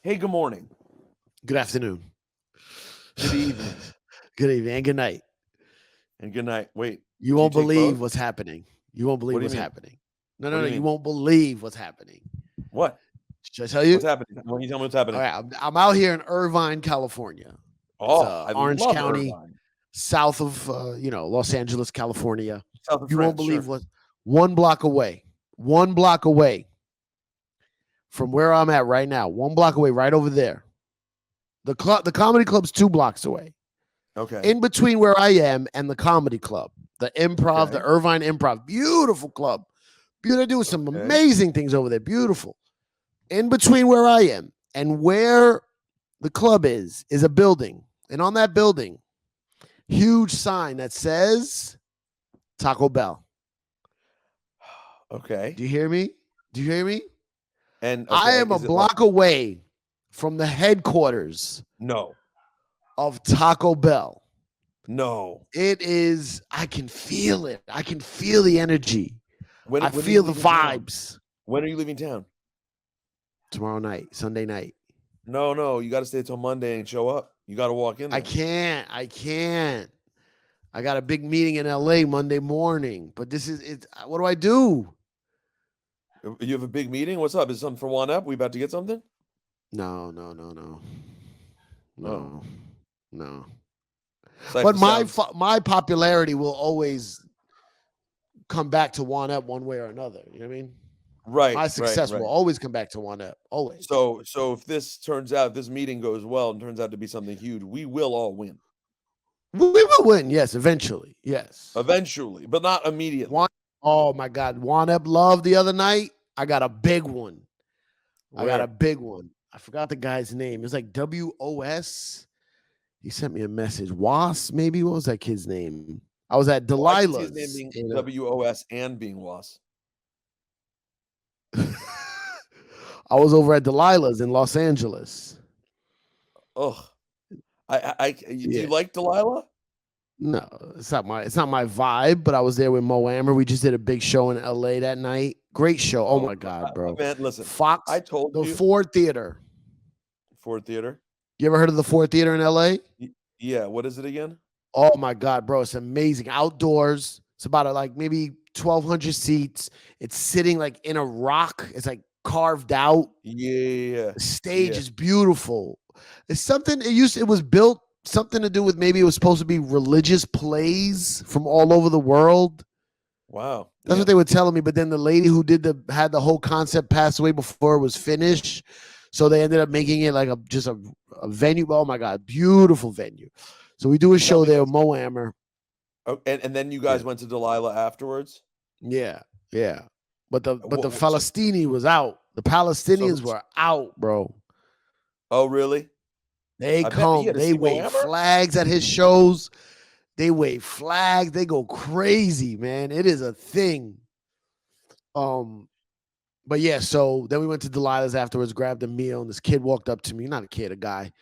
Hey, good morning. Good afternoon. Good evening. Good evening and good night. And good night. Wait, You do you won't take both? believe what's happening. You won't What believe do you what's mean? happening. No, What no, do no. you You mean? won't believe what's happening. What? Should I tell you? What's happening? Well, you tell me what's All happening. right. I'm out here in Irvine, California. It's Oh, I Orange love County, Irvine. south of Los Angeles, California. South of You won't France, believe sure. what 1 block away. 1 block away from where I'm at right now. 1 block away, right over there. The comedy club's 2 blocks away. Okay. In between where I am and the comedy club, the improv, the Okay. Irvine Improv, beautiful club. They're doing some Okay. amazing things over there. Beautiful. In between where I am and where the club is a building. And on that building, huge sign that says Taco Bell. Okay. Do you hear me? Do you hear me? And I okay, am a is it like block away from the headquarters no, of Taco Bell. no? It is, I can feel it. I can feel the energy. When I when are you feel the leaving town? vibes. When are you leaving town? Tomorrow night, Sunday night. No, no, you got to stay till Monday and show up. You got to walk in I there. can't. I can't. I got a big meeting in LA Monday morning, but this is it. What do I do? You have a big meeting. What's up? Is something for Juan up? We about to get something? No, no, no, no, Oh, no, no. But Cipha sounds my popularity will always come back to one up one way or another. You know what I mean? right, My right, success will right. always come back to one up. Always. So if this turns out this meeting goes well and turns out to be something huge, we will all win We will win. Yes, eventually. Yes. eventually, but not One. immediately. Oh my God, One Up Love the other night. I got a big one. I got a Where? big one. I forgot the guy's name. It's like WOS. He sent me a message. Was maybe what was that kid's name? I was at Well, I could see his name Delilah's. being WOS and being Was. I was over at Delilah's in Los Angeles. Ugh. Do you Yeah. like Delilah? No, it's not my vibe, but I was there with Mo Ammer. We just did a big show in LA that night. Great show. Oh Oh, my God, bro. man, listen. I Fox, told the you Ford Theater. Ford Theater. You ever heard of the Ford Theater in LA? Yeah, what is it again? Oh my God, bro. It's amazing. Outdoors. It's about like maybe 1,200 seats. It's sitting like in a rock. It's like carved out. Yeah, The stage yeah. is beautiful. It's something it was built something to do with maybe it was supposed to be religious plays from all over the world. Wow. That's what Yeah. they were telling me. But then the lady who had the whole concept passed away before it was finished. So they ended up making it like a venue. Oh my God, beautiful venue. So we do a Tell show me there with this. Mo Ammer. Oh, and then you Yeah. guys went to Delilah afterwards? Yeah, yeah. But the So, Palestini was out. The so Palestinians were out, bro. oh, really? They I bet you come. had to They see wave Mohammer? flags at his shows. They wave flags. They go crazy, man. It is a thing. Um, but yeah. So then we went to Delilah's afterwards, grabbed a meal, and this kid walked up to me. Not a kid, a guy,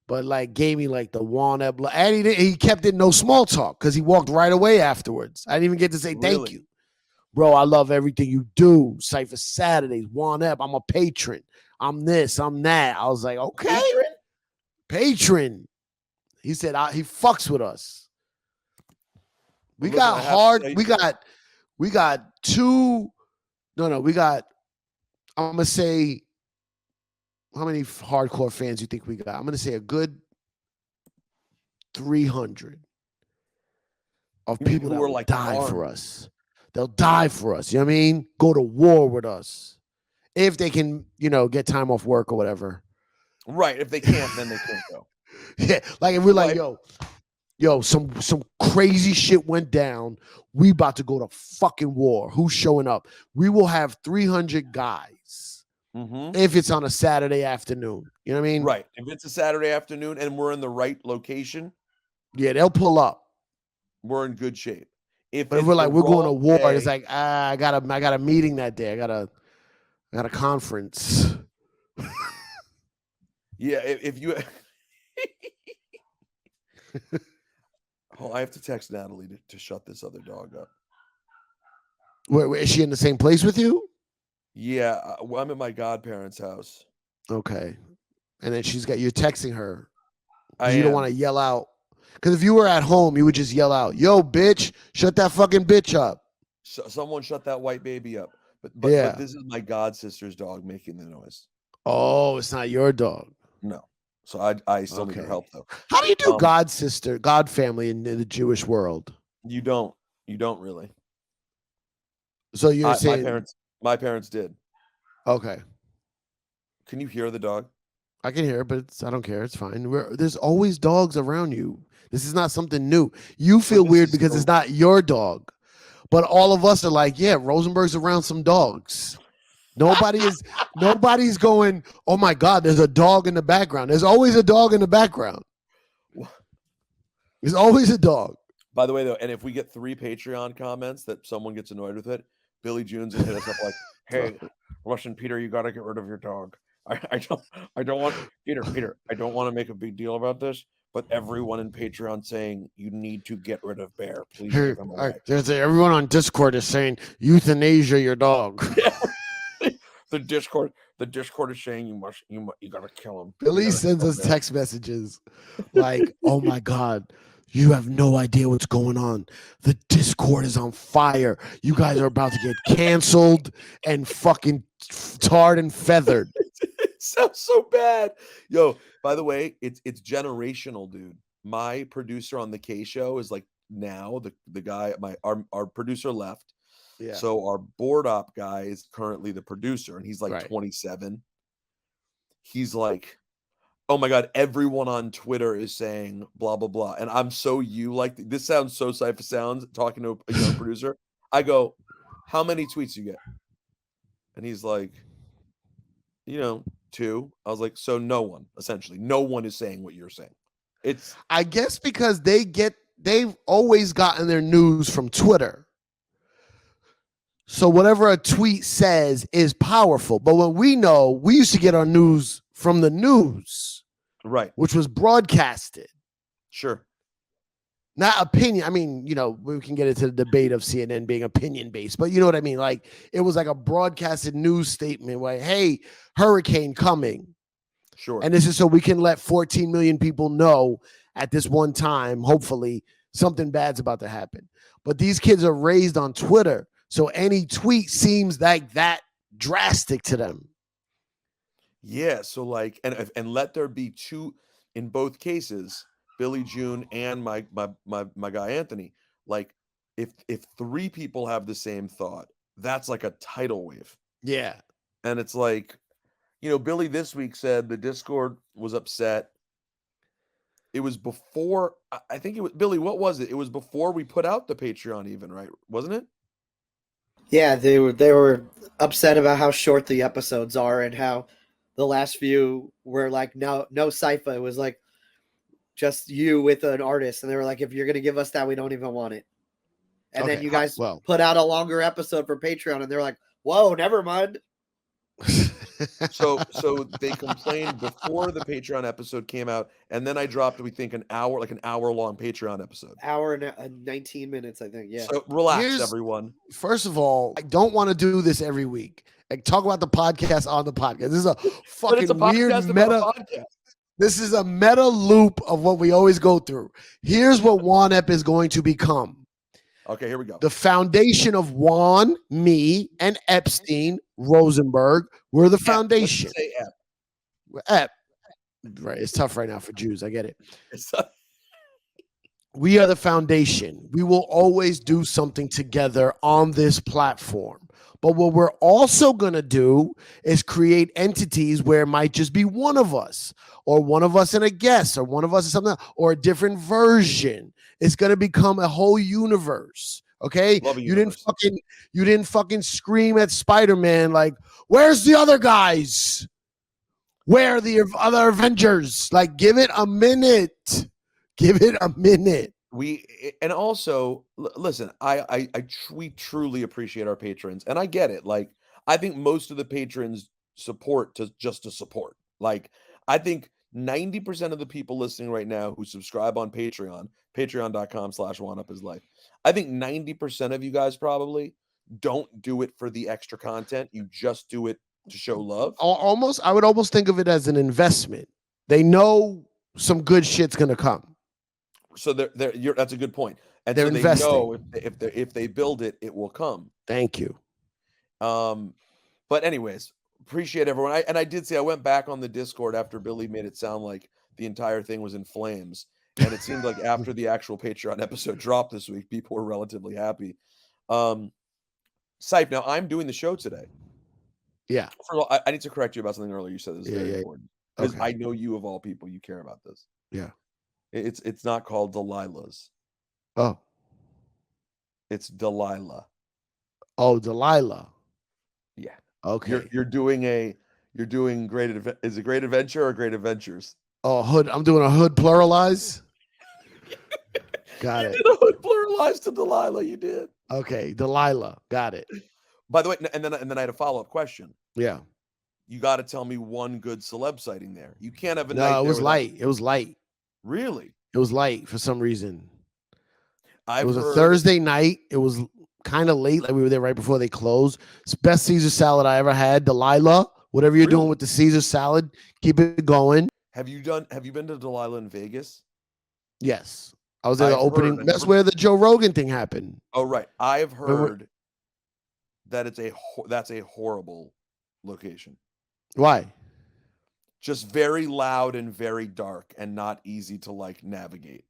but like gave me like the walnut, and he kept it no small talk because he walked right away afterwards. I didn't even get to say thank Really? you. Bro, I love everything you do. Cypher Saturdays, One Up. I'm a patron. I'm this, I'm that. I was like, okay, Patron? patron. He said he fucks with us. We Well, listen, got I have to hard. tell you, We got two. No, we got. I'm gonna say how many hardcore fans you think we got? I'm gonna say a good 300 of you mean people who that are will like die for armed? us. They'll die for us. You know what I mean? Go to war with us if they can. Get time off work or whatever. Right. If they can't, then they can't go. Yeah, like if we're like, Well, yo, some crazy shit went down. We about to go to fucking war. Who's showing up? We will have 300 guys mm-hmm. if it's on a Saturday afternoon. You know what I mean? Right. If it's a Saturday afternoon and we're in the right location, Yeah, they'll pull up. we're in good shape. If But if it's we're the like we're going to wrong war, it's day, like I got a meeting that day. I got a conference. yeah, if you oh, I have to text Natalie to shut this other dog up. Where is she in the same place with you? Yeah, well, I'm at my godparents' house. Okay. and then you're texting her I because you don't am. want to yell out. Because if you were at home, you would just yell out, "Yo, bitch, shut that fucking bitch up." Someone shut that white baby up. But Yeah. this is my god sister's dog making the noise. Oh, it's not your dog. No. So I still need her Okay. help though. How do you do God family in the Jewish world? You don't really. So you're My saying, parents did. okay, Can you hear the dog? I can hear it, but I don't care. It's fine. There's always dogs around you. This is not something new. You feel this weird is because so- it's not your dog, but all of us are like, yeah, Rosenberg's around some dogs. Nobody's going, oh my God, there's a dog in the background. There's always a dog in the background. There's always a dog. By the way, though, and if we get 3 Patreon comments that someone gets annoyed with it, Billy June's gonna hit us up like, "Hey, Russian Peter, you got to get rid of your dog. I don't want Peter. I don't want to make a big deal about this, but everyone in Patreon saying you need to get rid of Bear. Please give him away." Everyone on Discord is saying euthanasia your dog. the Discord is saying you gotta kill him. Billy sends us text messages like, "Oh my God, you have no idea what's going on. The Discord is on fire. You guys are about to get canceled and fucking tarred and feathered." It sounds so bad. Yo, by the way, it's generational, dude. My producer on the K show is like now the guy, our producer left. Yeah. So our board op guy is currently the producer, and he's like Right. 27. He's like, oh my God, everyone on Twitter is saying blah, blah, blah. And I'm so this sounds so Cipha sounds talking to a young producer. I go, how many tweets you get? And he's like, 2. I was like, so no one, essentially. No one is saying what you're saying. I guess because they've always gotten their news from Twitter. So whatever a tweet says is powerful. But what we know, we used to get our news from the news. Right. Which was broadcasted. Sure. Not opinion. I mean, we can get into the debate of CNN being opinion based, but you know what I mean? Like it was like a broadcasted news statement like, hey, hurricane coming. Sure. And this is so we can let 14 million people know at this one time, hopefully, something bad's about to happen. But these kids are raised on Twitter. So any tweet seems like that drastic to them. Yeah. So like, and let there be 2 in both cases, Billy June and my guy Anthony. Like, if 3 people have the same thought, that's like a tidal wave. Yeah. And it's like, Billy this week said the Discord was upset. It was before, I think it was Billy. What was it? It was before we put out the Patreon, even, right? Wasn't it? Yeah, they were upset about how short the episodes are and how the last few were like no Cipha. It was like just you with an artist, and they were like, if you're gonna give us that, we don't even want it. And then you guys put out a longer episode for Patreon, and they're like, whoa, never mind. So they complained before the Patreon episode came out, and then I dropped, we think, an hour long Patreon episode. Hour and 19 minutes, I think. Yeah. So relax, everyone. First of all, I don't want to do this every week. Like talk about the podcast on the podcast. This is a fucking weird meta. This is a meta loop of what we always go through. Here's what Juan Ep is going to become. Okay, here we go. The foundation of Juan, me, and Epstein, Rosenberg. We're the foundation. Say Ep. Right. It's tough right now for Jews. I get it. We are the foundation. We will always do something together on this platform. But what we're also going to do is create entities where it might just be one of us, or one of us and a guest, or one of us and something, or a different version. It's going to become a whole universe. Okay. You didn't fucking scream at Spider-Man like, where's the other guys? Where are the other Avengers? Like, give it a minute. Give it a minute. And also listen, we truly appreciate our patrons, and I get it. Like, I think most of the patrons support to support. Like, I think 90% of the people listening right now who subscribe on patreon.com/OneUpIsLife, I think 90% of you guys probably don't do it for the extra content. You just do it to show love. Almost, I would almost think of it as an investment. They know some good shit's gonna come. So that's a good point. And They're so they investing. know if they build it, it will come. Thank you. But anyways, appreciate everyone. I did see, I went back on the Discord after Billy made it sound like the entire thing was in flames. And it seemed like after the actual Patreon episode dropped this week, people were relatively happy. Cipha, now I'm doing the show today. Yeah. First of all, I need to correct you about something earlier. You said this is very important. Because Okay. I know you of all people, you care about this. Yeah. It's not called Delilah's. Oh. It's Delilah. Oh, Delilah. Yeah. Okay. You're doing great. Is it Great Adventure or Great Adventures? Oh, hood. I'm doing a hood pluralize. Got it. You did a hood pluralize to Delilah. You did. Okay, Delilah. Got it. By the way, and then I had a follow-up question. Yeah. You got to tell me one good celeb sighting there. You can't have a night. No, it there was without- light. It was light. Really? It was light for some reason. It was a Thursday night. It was kind of late. Like we were there right before they closed. It's the best Caesar salad I ever had. Delilah, whatever you're doing with the Caesar salad, keep it going. Have you been to Delilah in Vegas? Yes. I was there the opening. That's where the Joe Rogan thing happened. Oh, right. I've heard that that's a horrible location. Why? Just very loud and very dark and not easy to like navigate.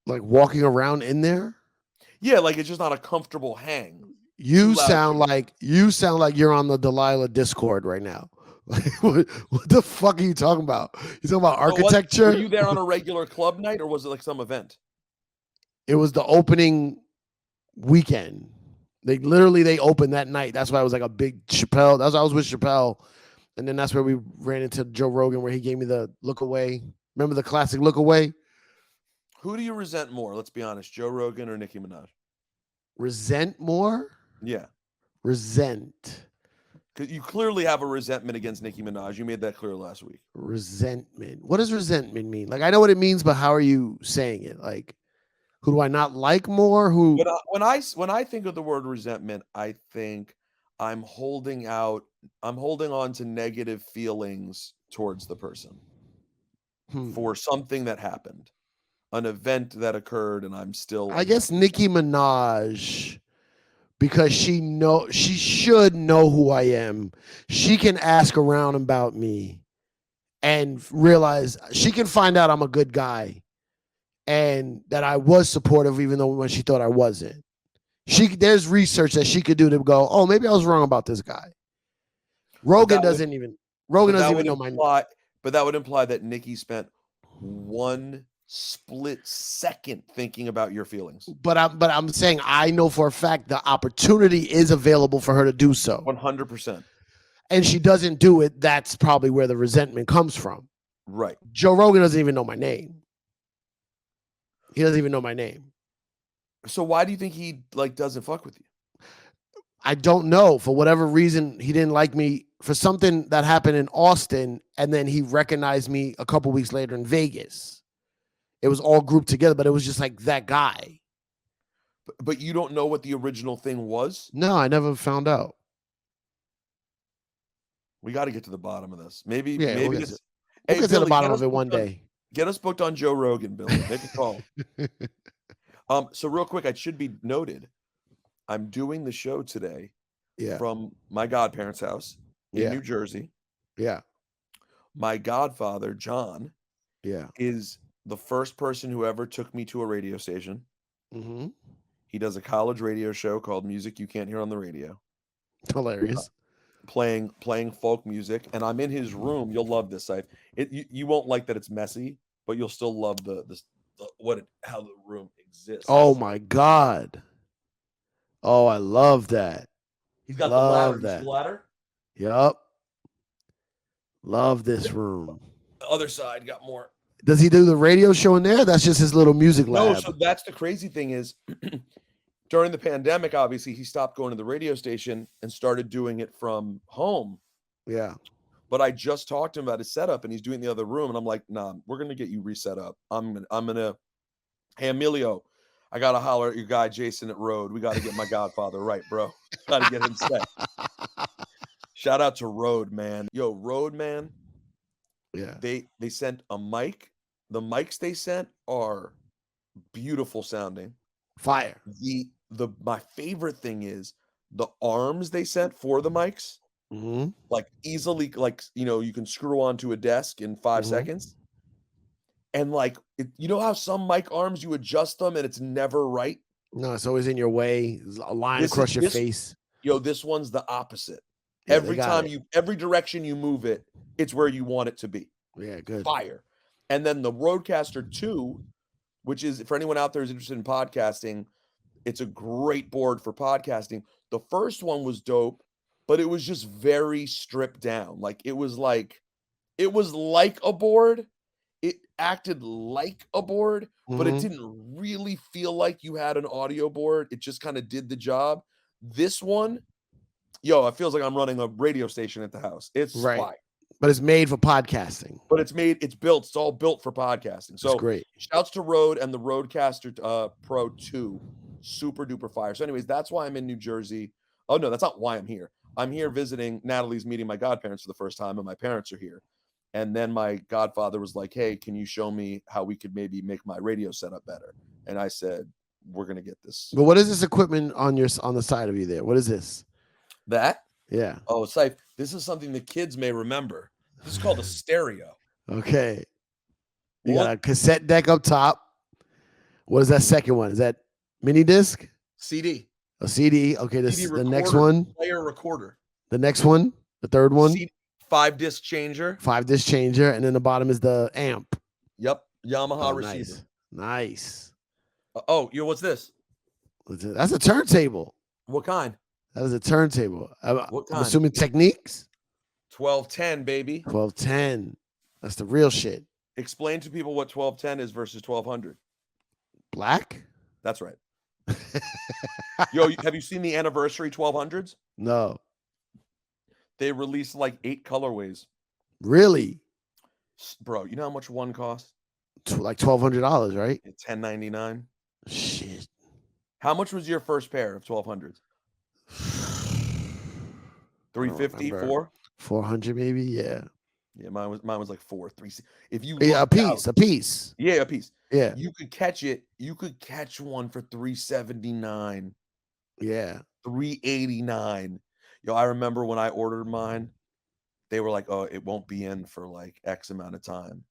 Like walking around in there? Yeah, like it's just not a comfortable hang. You sound like you're on the Delilah Discord right now. what the fuck are you talking about? You talking about architecture? Were you there on a regular club night or was it like some event? It was the opening weekend. They opened that night. That's why it was like a big Chappelle. That's why I was with Chappelle. And then that's where we ran into Joe Rogan, where he gave me the look away. Remember the classic look away? Who do you resent more? Let's be honest, Joe Rogan or Nicki Minaj? Resent more? Yeah. Resent. Because you clearly have a resentment against Nicki Minaj. You made that clear last week. Resentment. What does resentment mean? Like, I know what it means, but how are you saying it? Like, who do I not like more? Who? When I think of the word resentment, I think I'm holding on to negative feelings towards the person for something that happened, an event that occurred, and I'm still. I guess Nicki Minaj, because she should know who I am. She can ask around about me and realize she can find out I'm a good guy and that I was supportive, even though when she thought I wasn't. There's research that she could do to go, oh, maybe I was wrong about this guy. Rogan doesn't even know my name. But that would imply that Nicki spent one split second thinking about your feelings. But I'm saying I know for a fact the opportunity is available for her to do so. 100%. And she doesn't do it. That's probably where the resentment comes from. Right. Joe Rogan doesn't even know my name. He doesn't even know my name. So why do you think he doesn't fuck with you? I don't know. For whatever reason, he didn't like me for something that happened in Austin, and then he recognized me a couple weeks later in Vegas. It was all grouped together, but it was just like that guy. But you don't know what the original thing was? No, I never found out. We got to get to the bottom of this. Maybe we'll get to the bottom of it one day. Get us booked on Joe Rogan, Billy. Make a call. So real quick, it should be noted, I'm doing the show today from my godparents' house in New Jersey. Yeah. My godfather, John, is the first person who ever took me to a radio station. Mm-hmm. He does a college radio show called Music You Can't Hear on the Radio. Hilarious. Playing folk music, and I'm in his room. You'll love this, Cipha. You won't like that it's messy, but you'll still love how the room exists. Oh my God. Oh, I love that. He's got love the ladder. Yup. Love this room. The other side got more. Does he do the radio show in there? That's just his little music lab. No, so that's the crazy thing is during the pandemic, obviously, he stopped going to the radio station and started doing it from home. Yeah. But I just talked to him about his setup, and he's doing the other room, and I'm like, nah, we're gonna get you reset up. I'm gonna. Hey, Emilio, I gotta holler at your guy Jason at Road. We gotta get my godfather right, bro. Gotta get him set. Shout out to Rode, man. Yo, Rode, man. Yeah. They sent a mic. The mics they sent are beautiful sounding. Fire. My favorite thing is the arms they sent for the mics, Mm-hmm. like easily, like, you know, you can screw onto a desk in 5 seconds. And like, you know how some mic arms you adjust them and it's never right? No, it's always in your way. There's a line This across is- your this- face. Yo, this one's the opposite. Yeah, Every time every direction you move it, it's where you want it to be. Yeah, good. Fire. And then the Rodecaster 2, which is, for anyone out there who's interested in podcasting, it's a great board for podcasting. The first one was dope, but it was just very stripped down. Like it was like a board. It acted like a board, but it didn't really feel like you had an audio board. It just kind of did the job. This one, yo, it feels like I'm running a radio station at the house. It's Right. fire. But it's made for podcasting. But it's all built for podcasting. So It's great. shouts to Rode and the Rodecaster Pro 2. Super duper fire. So anyways, that's why I'm in New Jersey. Oh no, that's not why I'm here. I'm here visiting. Natalie's meeting my godparents for the first time, and my parents are here. And then my godfather was like, hey, can you show me how we could maybe make my radio setup better? And I said, we're going to get this. But what is this equipment on the side of you there? What is this? That? Yeah. Oh, Cipha, this is something the kids may remember. This is called a stereo. Okay. You got a cassette deck up top. What is that second one? Is that mini disc? CD. A CD. Okay, this CD is the recorder, next one. Player recorder. The next one. The third one. 5-disc changer. 5-disc changer. And then the bottom is the amp. Yep. Yamaha Oh, receiver. Nice. Oh, what's this? That's a turntable. What kind? That is a turntable. What I'm kind? assuming Techniques. 1210, baby. 1210. That's the real shit. Explain to people what 1210 is versus 1200. Black? That's right. Yo, have you seen the anniversary 1200s? No. They released like 8 colorways. Really? Bro, you know how much one costs? Like $1,200, right? It's $10.99. Shit. How much was your first pair of 1200s? 350, 4? 400 maybe, yeah. Yeah, mine was like 4, 3. If you Yeah, a looked out- piece. Yeah, a piece. Yeah. You could catch it. You could catch one for 379, Yeah. 389. Yo, I remember when I ordered mine, they were like, "Oh, it won't be in for like X amount of time."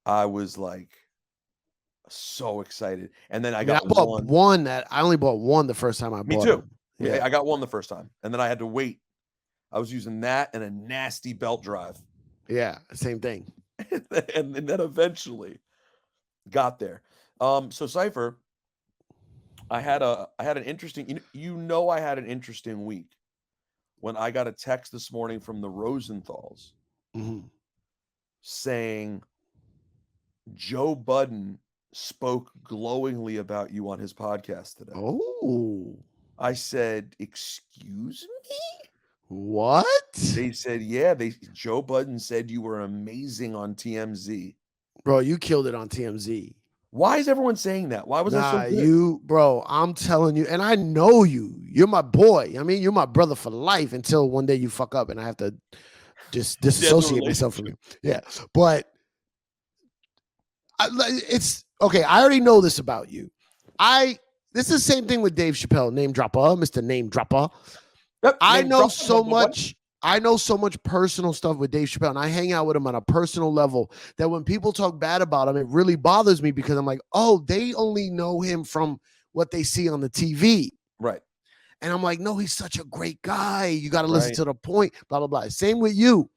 I was like so excited. And then I got bought one. I only bought one the first time I bought Me too. it. Yeah, I got one the first time, and then I had to wait. I was using that and a nasty belt drive. Yeah, same thing. and then eventually got there. So Cipha, I had an interesting, I had an interesting week when I got a text this morning from the Rosenthals saying Joe Budden spoke glowingly about you on his podcast today. Oh. I said, excuse me? What? They said, yeah, Joe Budden said you were amazing on TMZ. Bro, you killed it on TMZ. Why is everyone saying that? Why was that so good? Bro, I'm telling you, and I know you. You're my boy. I mean, you're my brother for life until one day you fuck up and I have to just disassociate myself from you. Yeah. But it's okay. I already know this about you. This is the same thing with Dave Chappelle, name dropper, Mr. Name Dropper. Yep, I know so much. I know so much personal stuff with Dave Chappelle, and I hang out with him on a personal level that when people talk bad about him, it really bothers me because I'm like, oh, they only know him from what they see on the TV. Right. And I'm like, no, he's such a great guy. You got to listen to the point, blah, blah, blah. Same with you.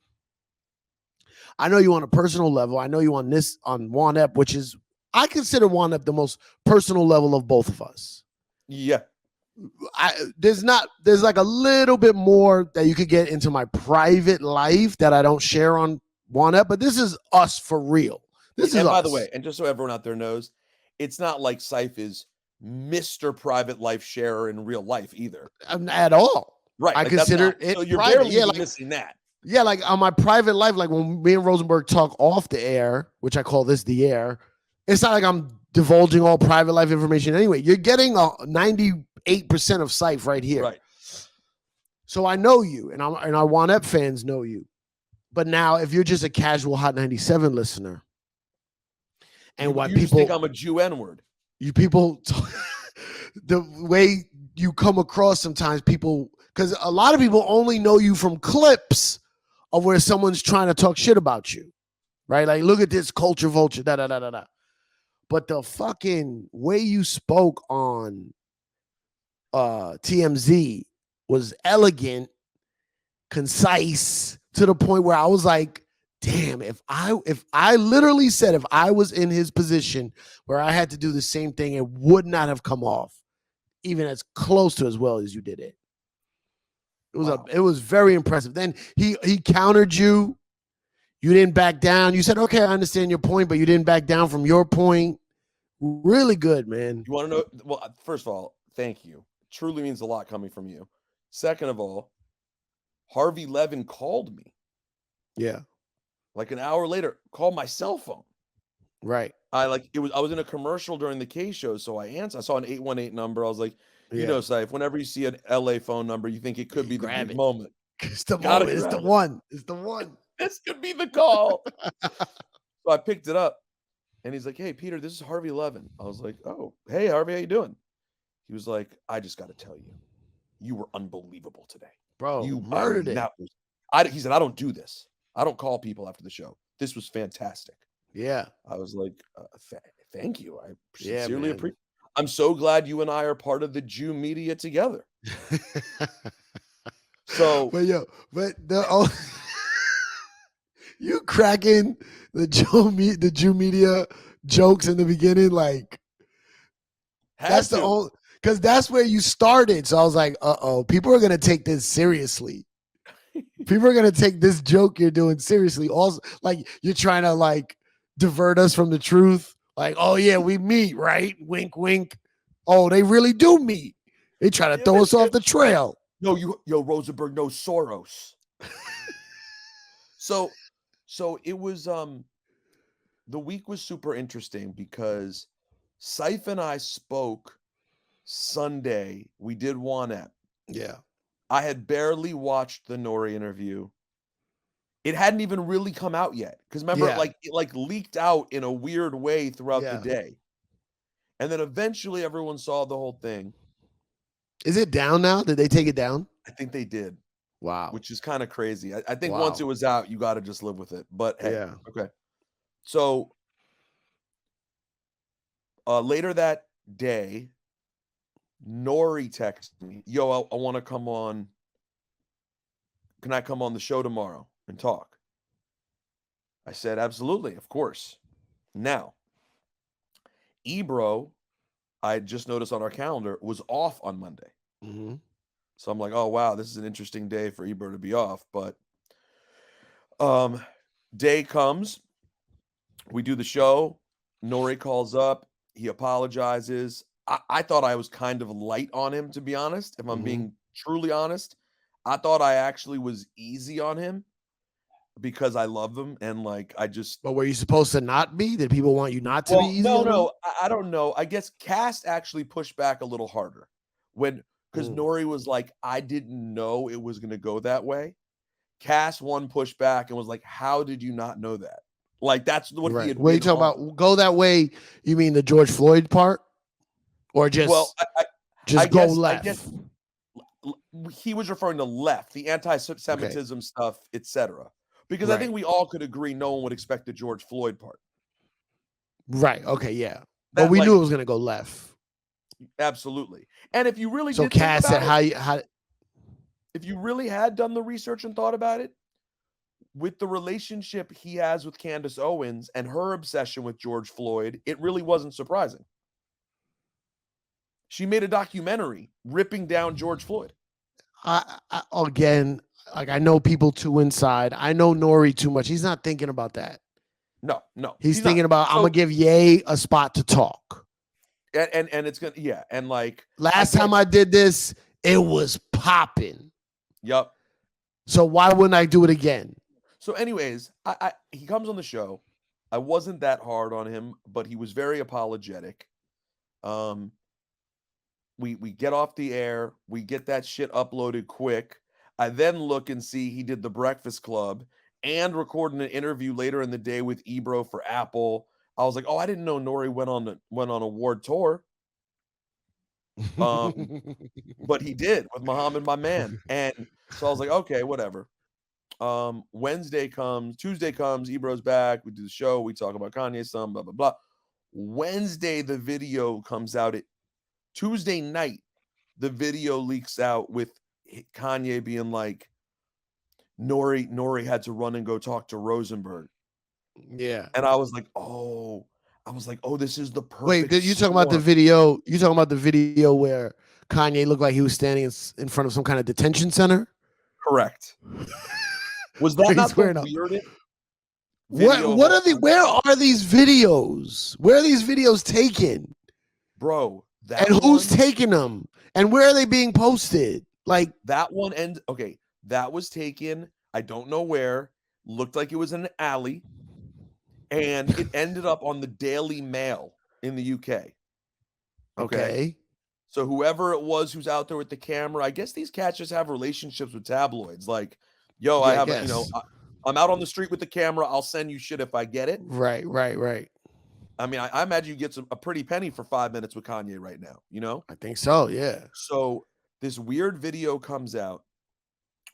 I know you on a personal level. I know you on Juan Ep, which is, I consider Juan Ep the most personal level of both of us. Yeah. There's like a little bit more that you could get into my private life that I don't share on Juan Ep, but this is us for real. This is by us. the way, and just so everyone out there knows, it's not like Cipha is Mr. Private Life sharer in real life either. At all. Right. I consider it so you're private. barely Yeah, like, missing that. Yeah, like on my private life, like when me and Rosenberg talk off the air, which I call this the air, it's not like I'm divulging all private life information anyway. You're getting 98% of Cipha right here. Right. So I know you, and our Juan Ep fans know you. But now, if you're just a casual Hot 97 listener, and what you people just think I'm a Jew N-word. you people, the way you come across sometimes, people, because a lot of people only know you from clips of where someone's trying to talk shit about you, right? Like, look at this culture vulture, da da da da da. But the fucking way you spoke on TMZ was elegant, concise, to the point where I was like, damn, if I literally said if I was in his position where I had to do the same thing, it would not have come off even as close to as well as you did it. It was very impressive. Then he countered you. You didn't back down. You said, okay, I understand your point, but you didn't back down from your point. Really good, man. You want to know? Well, first of all, thank you. Truly means a lot coming from you. Second of all, Harvey Levin called me. Yeah. Like an hour later, called my cell phone. Right. I was in a commercial during the K show, so I answered. I saw an 818 number. I was like, you know, Cipha, whenever you see an LA phone number, you think it could be the big moment. It's the moment. It's the one. It's the one. This could be the call. So I picked it up, and he's like, "Hey, Peter, this is Harvey Levin." I was like, "Oh, hey, Harvey, how you doing?" He was like, "I just got to tell you, you were unbelievable today, bro. You murdered it." He said, "I don't do this. I don't call people after the show. This was fantastic." Yeah. I was like, "Thank you. I Yeah, sincerely man. appreciate. I'm so glad you and I are part of the Jew media together." So, you cracking the Jew media jokes in the beginning, like that's the only, because that's where you started. So I was like, people are gonna take this seriously. People are gonna take this joke you're doing seriously. Also, like you're trying to like divert us from the truth. Like, oh yeah, we meet, right? Wink, wink. Oh, they really do meet. They try to throw us off the trail. No, Rosenberg knows Soros. So it was the week was super interesting because Cipha and I spoke Sunday. We did Juan Ep. Yeah. I had barely watched the NORE interview. It hadn't even really come out yet. Because remember, it leaked out in a weird way throughout the day. And then eventually everyone saw the whole thing. Is it down now? Did they take it down? I think they did. Wow. Which is kind of crazy. I think once it was out, you got to just live with it. But hey, okay. So later that day, NORE texted me, "Yo, I want to come on. Can I come on the show tomorrow and talk?" I said, "Absolutely, of course." Now, Ebro, I just noticed on our calendar, was off on Monday. Mm-hmm. So I'm like, oh, wow, this is an interesting day for Ebro to be off. But day comes, we do the show. NORE calls up. He apologizes. I thought I was kind of light on him, to be honest. If I'm being truly honest, I thought I actually was easy on him because I love him and like I just. But were you supposed to not be? Did people want you not to be easy? No, I don't know. I guess Cast actually pushed back a little harder because NORE was like, I didn't know it was going to go that way. Cast one pushed back and was like, how did you not know that? Like that's what he had. What are you talking about? Go that way? You mean the George Floyd part, or just go left? I guess he was referring to left, the anti-Semitism stuff, etc. Because I think we all could agree no one would expect the George Floyd part. Right. Okay. Yeah. But we knew it was going to go left. Absolutely. And if you really did Cass said how if you really had done the research and thought about it, with the relationship he has with Candace Owens and her obsession with George Floyd, it really wasn't surprising. She made a documentary ripping down George Floyd. Again, like I know people too inside. I know NORE too much. He's not thinking about that. No. He's thinking about I'm gonna give Ye a spot to talk. And it's gonna and like last time I did this, it was popping. Yup. So why wouldn't I do it again? So, anyways, he comes on the show. I wasn't that hard on him, but he was very apologetic. We get off the air. We get that shit uploaded quick. I then look and see he did The Breakfast Club and recorded an interview later in the day with Ebro for Apple. I was like, oh, I didn't know Nori went on a award tour. But he did with Muhammad, my man. And so I was like, okay, whatever. Tuesday comes, Ebro's back. We do the show. We talk about Kanye some, blah, blah, blah. Wednesday, the video comes out. Tuesday night, the video leaks out with Kanye being like, Nori had to run and go talk to Rosenberg. Yeah. And I was like, oh, this is the perfect. Wait, you talking about the video? You talking about the video where Kanye looked like he was standing in front of some kind of detention center? Correct. Was that not the weirdest? What are the? Where are these videos? Where are these videos taken, bro? Who's taking them? And where are they being posted? Like that one. And okay, that was taken. I don't know where. Looked like it was in an alley, and it ended up on the Daily Mail in the UK. Okay. So whoever it was who's out there with the camera, I guess these cats just have relationships with tabloids. Like, yo, I have, I'm out on the street with the camera. I'll send you shit if I get it. Right. I mean, I imagine you get a pretty penny for 5 minutes with Kanye right now, you know? I think so, yeah. So this weird video comes out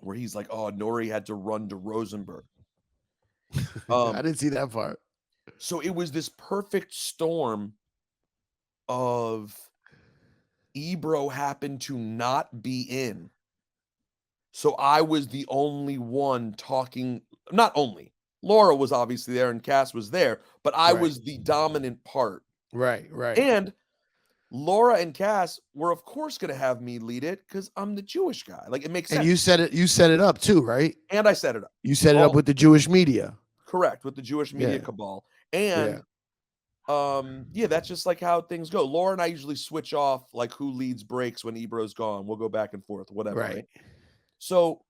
where he's like, oh, Nori had to run to Rosenberg. I didn't see that part. So it was this perfect storm of Ebro happened to not be in. So I was the only one talking. Not only. Laura was obviously there and Cass was there, but I was the dominant part. Right. And Laura and Cass were, of course, going to have me lead it because I'm the Jewish guy. Like, it makes sense. And you set it up too, right? And I set it up. You set it up with the Jewish media. Correct, with the Jewish media cabal. And that's just like how things go. Laura and I usually switch off like who leads breaks when Ebro's gone. We'll go back and forth, whatever. Right? So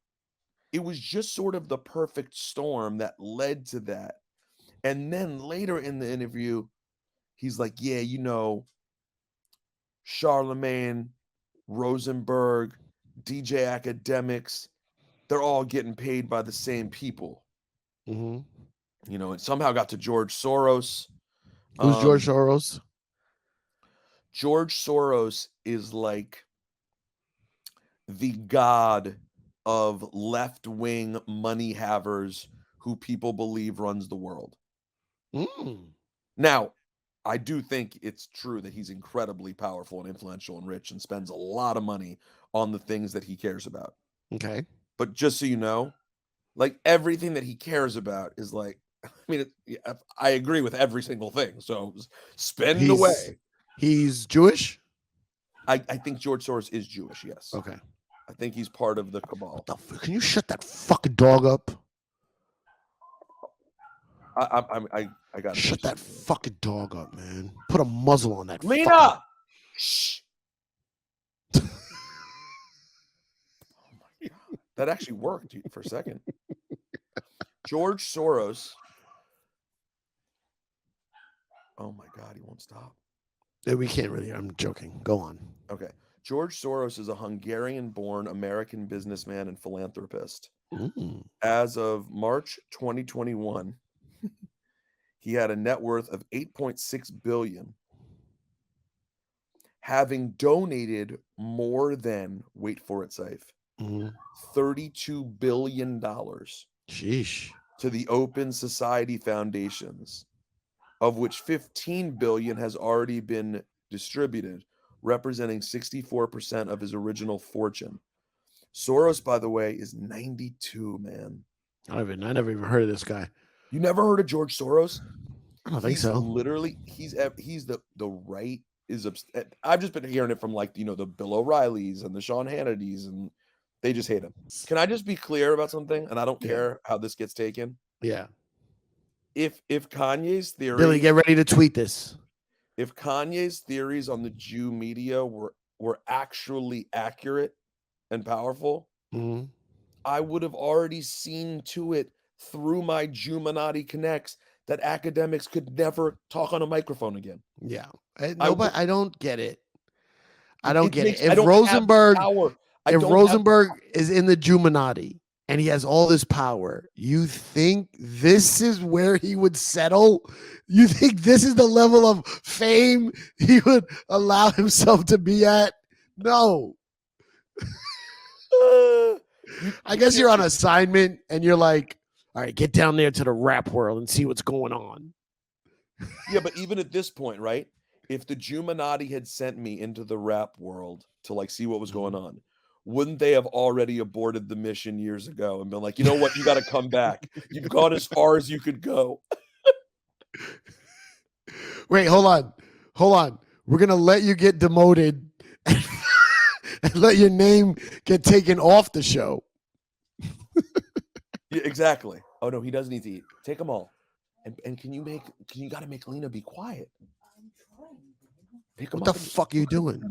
it was just sort of the perfect storm that led to that. And then later in the interview, he's like, yeah, you know, Charlemagne, Rosenberg, DJ Academics, they're all getting paid by the same people. Mm-hmm. You know, it somehow got to George Soros. Who's George Soros? George Soros is like the god of left-wing money havers who people believe runs the world. Now, I do think it's true that he's incredibly powerful and influential and rich and spends a lot of money on the things that he cares about. Okay. But just so you know, like everything that he cares about is like, I mean, I agree with every single thing. So spend away. He's Jewish? I think George Soros is Jewish, yes. Okay. I think he's part of the cabal. Can you shut that fucking dog up? I got to shut that fucking dog up, man. Put a muzzle on that. Lena! Shh. Oh my God. That actually worked for a second. George Soros. Oh my God, he won't stop. We can't really. I'm joking. Go on. Okay. George Soros is a Hungarian-born American businessman and philanthropist. As of March 2021, he had a net worth of $8.6 billion, having donated more than, wait for it, Cipha, $32 billion Sheesh. to the Open Society Foundations, of which $15 billion has already been distributed, representing 64% of his original fortune. Soros, by the way, is 92, man. I never even heard of this guy. You never heard of George Soros? I don't think so. Literally, he's the right is. I've just been hearing it from like the Bill O'Reillys and the Sean Hannitys, and they just hate him. Can I just be clear about something? And I don't care how this gets taken. Yeah. If Kanye's theory, Billy, get ready to tweet this. If Kanye's theories on the Jew media were actually accurate and powerful, I would have already seen to it through my Jumanati connects that academics could never talk on a microphone again. Yeah. But I don't get it. I don't get it. If Rosenberg, if Rosenberg is in the Jumanati and he has all this power, you think this is where he would settle? You think this is the level of fame he would allow himself to be at? No. I guess you're on assignment and you're like, all right, get down there to the rap world and see what's going on. Yeah, but even at this point, right? If the Jumanati had sent me into the rap world to like see what was going on, wouldn't they have already aborted the mission years ago and been like, you know what, you got to come back. You've gone as far as you could go. Wait, hold on. We're gonna let you get demoted and let your name get taken off the show. Yeah, exactly. Oh no, he does need to eat. Take them all. And you gotta make Lena be quiet. What the fuck are you doing?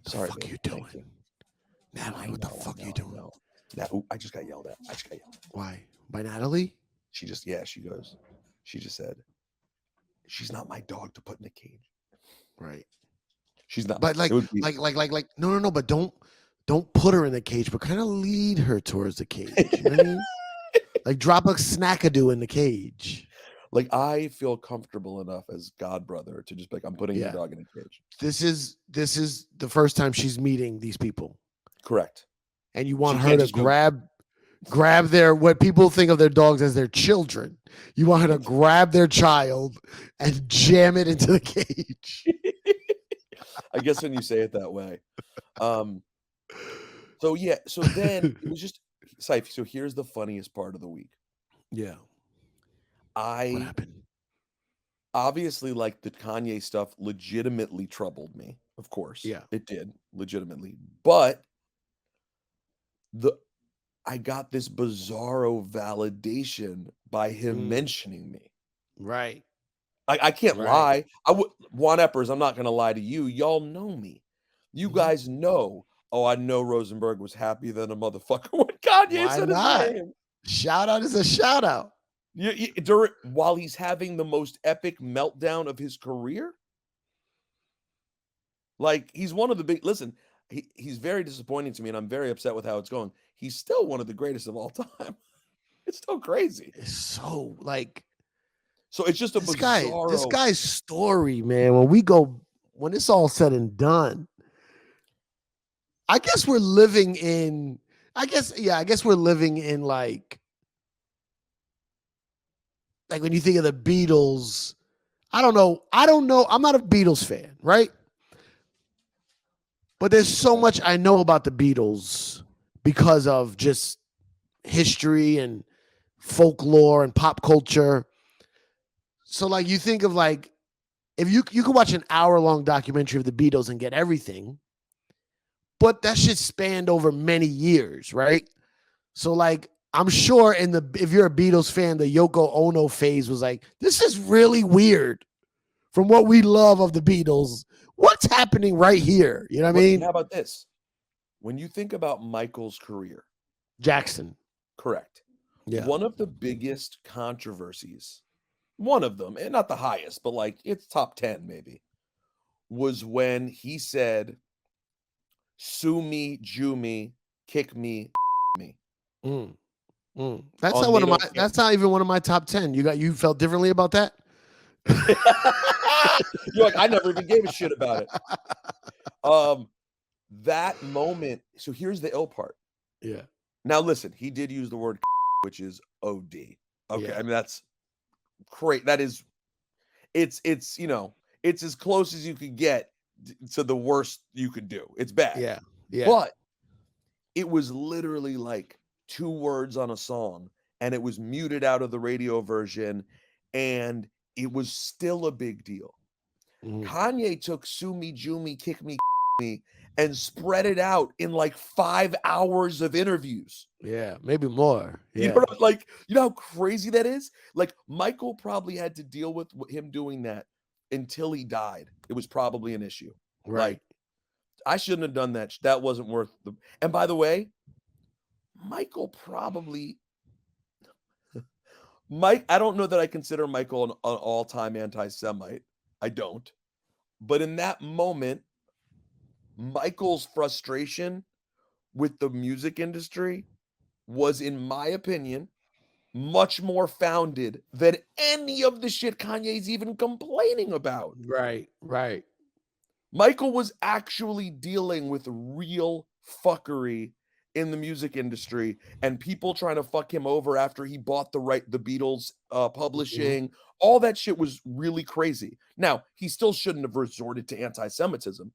Sorry, what the fuck are you doing? Natalie, what the fuck are you doing? I just got yelled at. Why? By Natalie? She just said, she's not my dog to put in a cage. Right. She's not. But no, but don't put her in the cage, but kind of lead her towards the cage. You know what I mean? Like drop a snackadoo in the cage. Like I feel comfortable enough as god brother to just be like, I'm putting your dog in a cage. This is the first time she's meeting these people. Correct. And you want her to grab their, what people think of their dogs as their children. You want her to grab their child and jam it into the cage. I guess when you say it that way. So then it was just Cipha. So here's the funniest part of the week. Yeah. What happened? Obviously, like the Kanye stuff legitimately troubled me. Of course. Yeah. It did legitimately. But I got this bizarro validation by him mentioning me. Right. I can't lie. Juan Eppers, I'm not going to lie to you. Y'all know me. You guys know. Oh, I know Rosenberg was happy than a motherfucker when Kanye said his name. Shout out is a shout out. While he's having the most epic meltdown of his career. Like, he's one of the big... Listen, he's very disappointing to me, and I'm very upset with how it's going. He's still one of the greatest of all time. It's still crazy. It's so, like... So it's just a bizarro... This guy's story, man, when it's all said and done, I guess we're living in like when you think of the Beatles. I don't know. I'm not a Beatles fan, right? But there's so much I know about the Beatles because of just history and folklore and pop culture. So like you think of like, if you could watch an hour-long documentary of the Beatles and get everything, but that shit spanned over many years, right? So like, I'm sure if you're a Beatles fan, the Yoko Ono phase was like, this is really weird from what we love of the Beatles. What's happening right here? You know what I mean? How about this? When you think about Michael's career, Jackson. Correct. Yeah. One of the biggest controversies, one of them, and not the highest, but like it's top 10 maybe, was when he said, sue me, Jew me, kick me, me. That's not even one of my top 10. You felt differently about that? You're like, I never even gave a shit about it. That moment. So here's the ill part. Yeah. Now listen, he did use the word, which is OD. Okay, yeah. I mean that's great. That is, it's it's as close as you could get to the worst you could do. It's bad. Yeah. Yeah. But it was literally like 2 words on a song, and it was muted out of the radio version, and it was still a big deal. Kanye took sue me, Jew me, kick me, me, and spread it out in like 5 hours of interviews. Yeah, maybe more. Yeah. You know how crazy that is? Like Michael probably had to deal with him doing that until he died. It was probably an issue. Right. Like, I shouldn't have done that. That wasn't worth the... And by the way, Michael probably... I don't know that I consider Michael an all-time anti-Semite. I don't. But in that moment, Michael's frustration with the music industry was, in my opinion, much more founded than any of the shit Kanye's even complaining about. Right. Michael was actually dealing with real fuckery in the music industry and people trying to fuck him over after he bought the Beatles publishing. All that shit was really crazy. Now, he still shouldn't have resorted to anti-Semitism,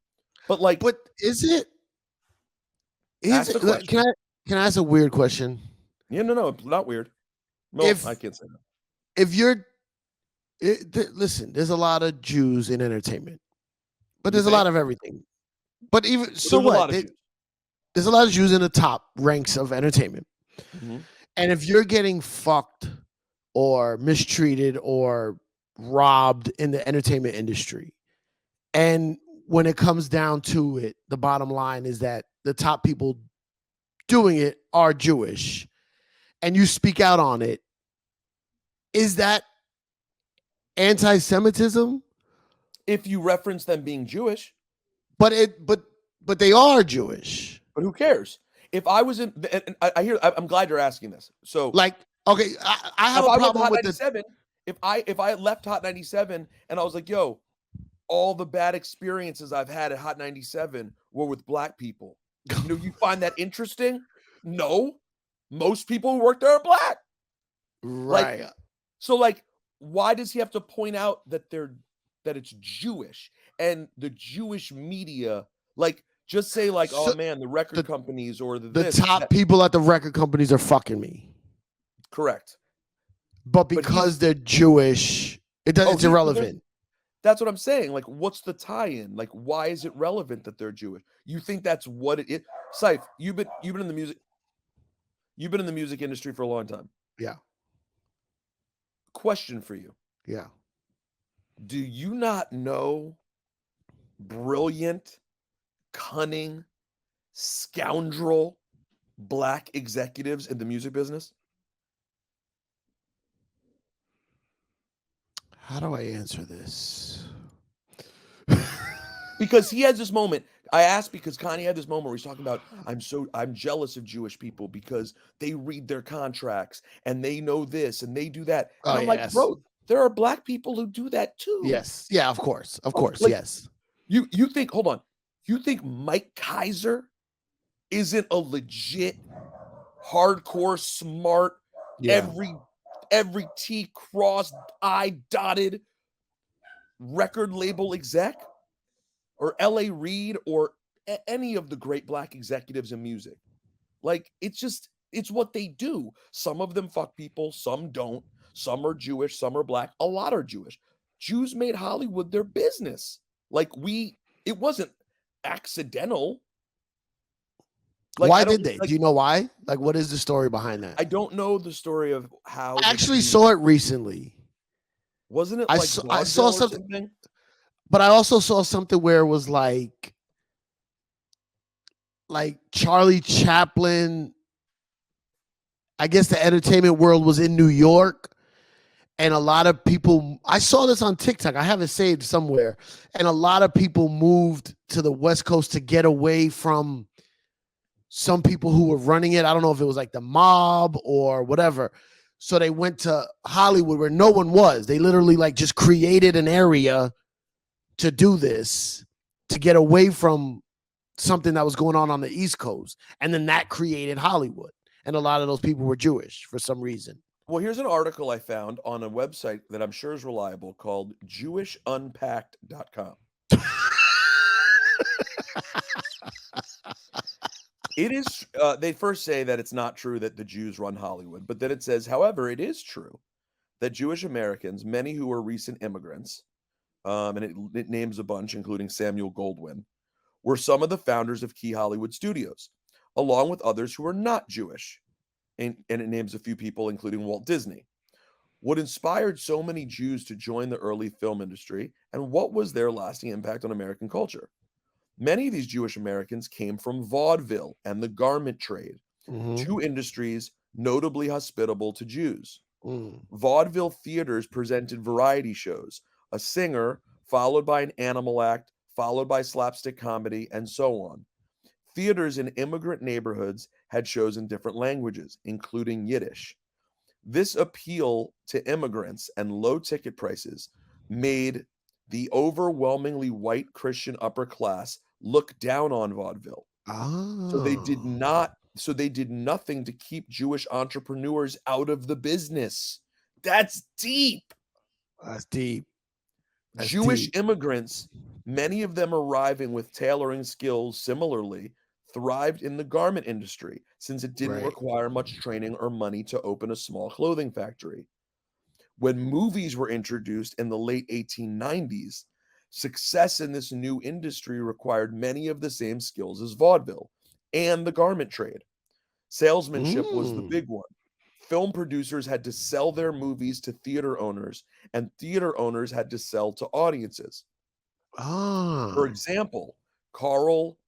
but like, But is it? ask the question. Can I ask a weird question? Yeah, no, not weird. No, I can't say that. If you're listen, there's a lot of Jews in entertainment, but there's a lot of everything. But even so, what? There's a lot of Jews in the top ranks of entertainment. And if you're getting fucked or mistreated or robbed in the entertainment industry, and when it comes down to it, the bottom line is that the top people doing it are Jewish, and you speak out on it, is that anti-Semitism? If you reference them being Jewish. But they are Jewish. But who cares? If I was in, and I'm glad you're asking this. So, like, okay, I have a problem with Hot 97. If I left Hot 97 and I was like, yo, all the bad experiences I've had at Hot 97 were with black people. You know, you find that interesting? No, most people who work there are black. Right. Like, why does he have to point out that it's Jewish and the Jewish media, like, just say like, oh man, the record companies or the top people at the record companies are fucking me. Correct. But because they're Jewish, it's irrelevant. That's what I'm saying. Like, what's the tie-in? Like, why is it relevant that they're Jewish? You think that's what it is? Cipha, you've been in the music industry for a long time. Yeah. Question for you. Yeah. Do you not know brilliant, cunning, scoundrel black executives in the music business? How do I answer this? Because he has this moment. I asked because Kanye had this moment where he's talking about, I'm jealous of Jewish people because they read their contracts and they know this and they do that. And I'm like, bro, there are black people who do that too. Yes. Yeah, of course. Like, yes. You think, hold on. You think Mike Kaiser isn't a legit, hardcore, smart, every T crossed, I dotted record label exec? Or L.A. Reid or any of the great black executives in music? Like, it's what they do. Some of them fuck people, some don't. Some are Jewish, some are black. A lot are Jewish. Jews made Hollywood their business. Like, it wasn't accidental. Like, why did they? Do you know why? Like, what is the story behind that? I don't know the story of how. I actually saw it recently. Wasn't it? I saw something. But I also saw something where it was like Charlie Chaplin. I guess the entertainment world was in New York, and a lot of people. I saw this on TikTok. I have it saved somewhere, and a lot of people moved to the West Coast to get away from some people who were running it. I don't know if it was like the mob or whatever. So they went to Hollywood where no one was. They literally like just created an area to do this, to get away from something that was going on the East Coast. And then that created Hollywood. And a lot of those people were Jewish for some reason. Well, here's an article I found on a website that I'm sure is reliable called JewishUnpacked.com. It is, they first say that it's not true that the Jews run Hollywood, but then it says, however, it is true that Jewish Americans, many who are recent immigrants, and it names a bunch, including Samuel Goldwyn, were some of the founders of key Hollywood studios, along with others who are not Jewish. And it names a few people, including Walt Disney. What inspired so many Jews to join the early film industry, and what was their lasting impact on American culture? Many of these Jewish Americans came from vaudeville and the garment trade, two industries notably hospitable to Jews. Vaudeville theaters presented variety shows, a singer, followed by an animal act, followed by slapstick comedy, and so on. Theaters in immigrant neighborhoods had shows in different languages, including Yiddish. This appeal to immigrants and low ticket prices made the overwhelmingly white Christian upper class look down on vaudeville. So they did not so they did nothing to keep Jewish entrepreneurs out of the business. That's deep. That's deep. That's Jewish deep. immigrants, many of them arriving with tailoring skills similarly, thrived in the garment industry since it didn't Right. require much training or money to open a small clothing factory. When movies were introduced in the late 1890s, success in this new industry required many of the same skills as vaudeville and the garment trade. Salesmanship was the Mm. big one. Film producers had to sell their movies to theater owners, and theater owners had to sell to audiences. For example, Carl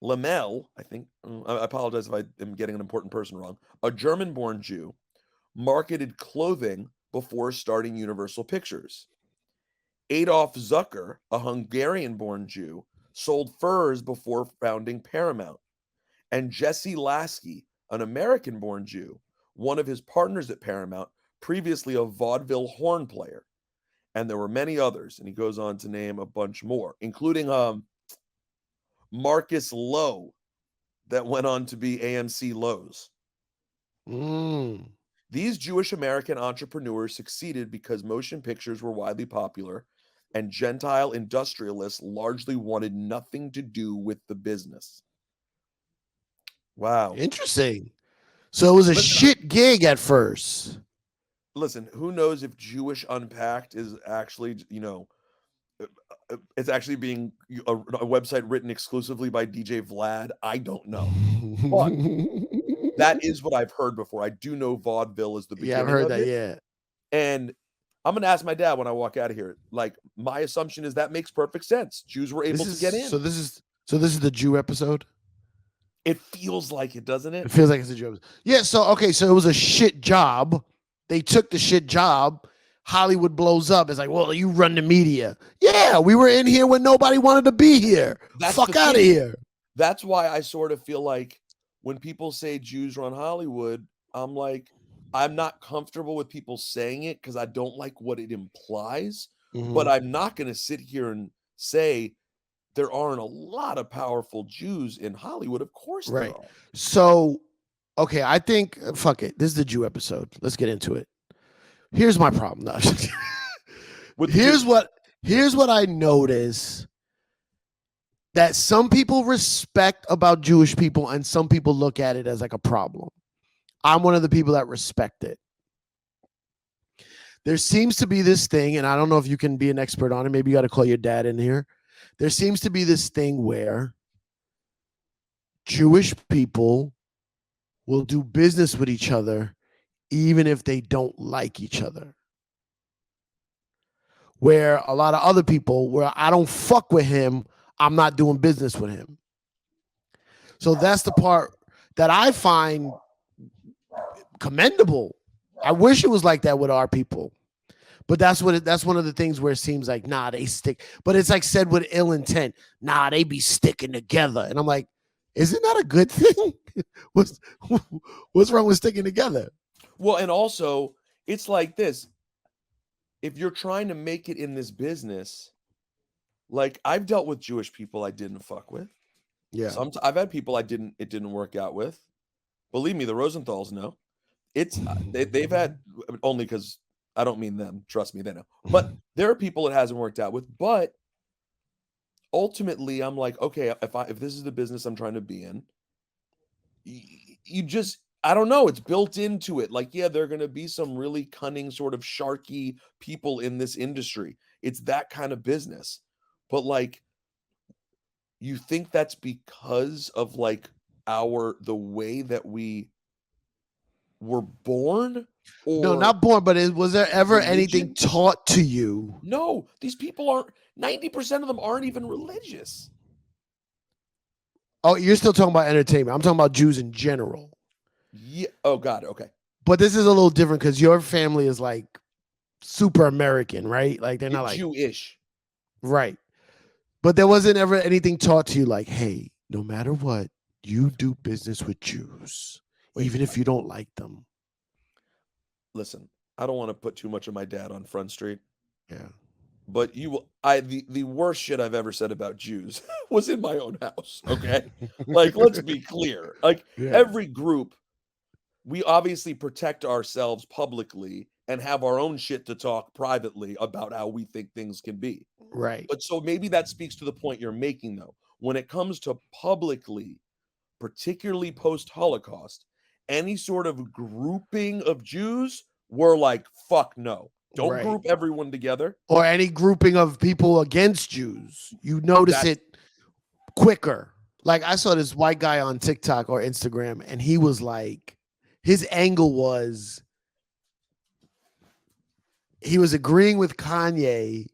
Lamel, I think, I apologize if I am getting an important person wrong, a German born Jew, marketed clothing before starting Universal Pictures. Adolf Zucker, a Hungarian born Jew, sold furs before founding Paramount. And Jesse Lasky, an American born Jew, one of his partners at Paramount, previously a vaudeville horn player. And there were many others. And he goes on to name a bunch more, including Marcus Lowe, that went on to be AMC Lowe's. Mm. These Jewish American entrepreneurs succeeded because motion pictures were widely popular, and Gentile industrialists largely wanted nothing to do with the business. Wow. Interesting. So it was a Listen, shit gig at first. Listen, who knows if Jewish Unpacked is actually, it's actually being a website written exclusively by DJ Vlad. I don't know. But that is what I've heard before. I do know vaudeville is the beginning. Yeah, I've heard of that. it. Yeah. And I'm going to ask my dad when I walk out of here. Like, my assumption is that makes perfect sense. Jews were able to get in. So this is the Jew episode. It feels like it, doesn't it? It feels like it's a Jew episode. Yeah. So okay. So it was a shit job. They took the shit job. Hollywood blows up. It's like, well, you run the media. Yeah, we were in here when nobody wanted to be here. Fuck out of here. That's why I sort of feel like when people say Jews run Hollywood, I'm like, I'm not comfortable with people saying it because I don't like what it implies. But I'm not going to sit here and say there aren't a lot of powerful Jews in Hollywood. Of course there are. So, okay, I think, fuck it. This is the Jew episode. Let's get into it. Here's my problem. No. Here's what I notice that some people respect about Jewish people and some people look at it as like a problem. I'm one of the people that respect it. There seems to be this thing, and I don't know if you can be an expert on it. Maybe you got to call your dad in here. There seems to be this thing where Jewish people will do business with each other even if they don't like each other. Where a lot of other people, where I don't fuck with him, I'm not doing business with him. So that's the part that I find commendable. I wish it was like that with our people. But that's one of the things where it seems like, nah, they stick. But it's like said with ill intent, nah, they be sticking together. And I'm like, isn't that a good thing? What's wrong with sticking together? Well, and also, it's like this. If you're trying to make it in this business, like I've dealt with Jewish people I didn't fuck with. Yeah. I've had people it didn't work out with. Believe me, the Rosenthals know. They've had, only because I don't mean them. Trust me, they know. But there are people it hasn't worked out with. But ultimately, I'm like, okay, if this is the business I'm trying to be in, you just, I don't know. It's built into it. Like, yeah, there are going to be some really cunning, sort of sharky people in this industry. It's that kind of business. But like, you think that's because of like the way that we were born? Or no, not born, but was there ever religion? anything taught to you? No, these people aren't, 90% of them aren't even religious. Oh, you're still talking about entertainment. I'm talking about Jews in general. Yeah. Oh, God. Okay. But this is a little different because your family is like super American, right? Like they're not like Jewish. right. But there wasn't ever anything taught to you like, hey, no matter what, you do business with Jews, even if you don't like them. Listen, I don't want to put too much of my dad on Front Street, Yeah. but the worst shit I've ever said about Jews was in my own house. Okay, like let's be clear. Like Yeah. every group, we obviously protect ourselves publicly and have our own shit to talk privately about how we think things can be. Right. But so maybe that speaks to the point you're making, though. When it comes to publicly, particularly post-Holocaust, any sort of grouping of Jews, we're like, fuck no. Don't Right. group everyone together. Or any grouping of people against Jews. You notice it quicker. Like I saw this white guy on TikTok or Instagram, and he was like, his angle was he was agreeing with Kanye,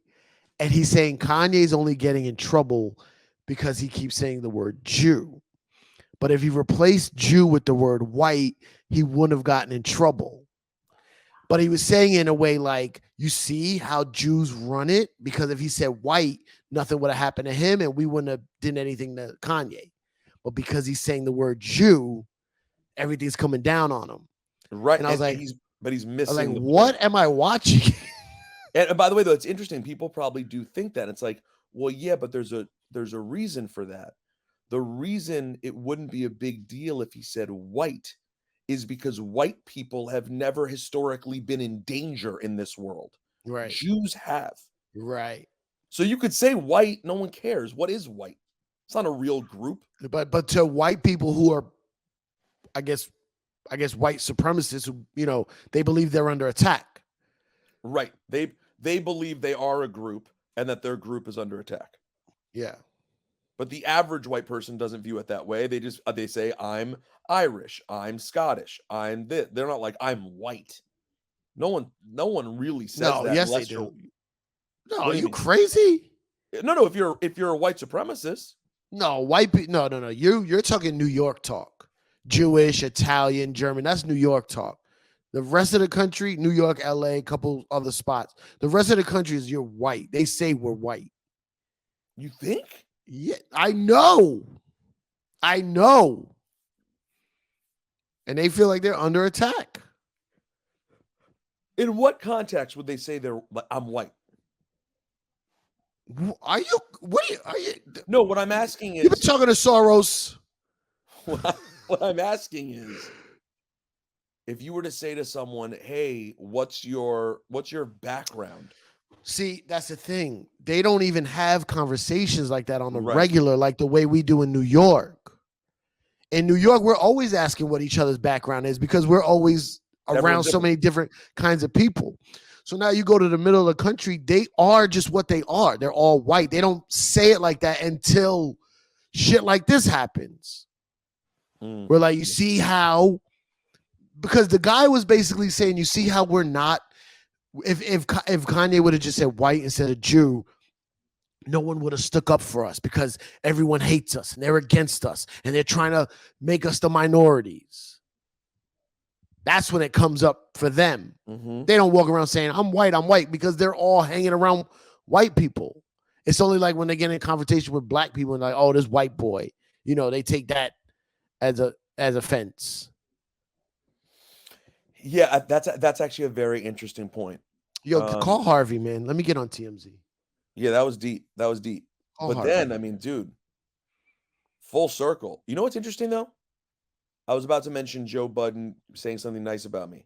and he's saying Kanye's only getting in trouble because he keeps saying the word Jew. But if he replaced Jew with the word white, he wouldn't have gotten in trouble. But he was saying in a way like, you see how Jews run it? Because if he said white, nothing would have happened to him and we wouldn't have done anything to Kanye. But because he's saying the word Jew, everything's coming down on him. Right. And I was like, he's I missing. was like, what am I watching? And by the way, though, it's interesting. People probably do think that. It's like, well, yeah, but there's a reason for that. The reason it wouldn't be a big deal if he said white is because white people have never historically been in danger in this world. Right. Jews have. Right. So you could say white, no one cares. What is white? It's not a real group. But to white people who are, I guess white supremacists who, they believe they're under attack. Right. They believe they are a group and that their group is under attack. Yeah. But the average white person doesn't view it that way. They say I'm Irish, I'm Scottish, I'm this. They're not like I'm white. No one really says that. Yes, they do. No, are you mean? crazy? No. If you're a white supremacist, no, white people. No. You're talking New York talk. Jewish, Italian, German. That's New York talk. The rest of the country, New York, LA, a couple other spots. The rest of the country is you're white. They say we're white. You think? Yeah, I know. And they feel like they're under attack. In what context would they say I'm white? Are you? No, what I'm asking is. You've been talking to Soros. What I'm asking is, if you were to say to someone, "Hey, what's your background?" See, that's the thing. They don't even have conversations like that on the regular, like the way we do in New York. In New York, we're always asking what each other's background is because we're always around so many different kinds of people. So now you go to the middle of the country, they are just what they are. They're all white. They don't say it like that until shit like this happens. We're like, you see how, because the guy was basically saying, you see how we're not, if Kanye would have just said white instead of Jew, no one would have stuck up for us because everyone hates us and they're against us and they're trying to make us the minorities. That's when it comes up for them. Mm-hmm. They don't walk around saying, I'm white, because they're all hanging around white people. It's only like when they get in confrontation with black people and like, oh, this white boy, they take that as offense. Yeah, that's actually a very interesting point. Yo, call Harvey, man. Let me get on TMZ. Yeah, that was deep. But Harvey. then, I mean, dude, full circle. You know what's interesting though? I was about to mention Joe Budden saying something nice about me.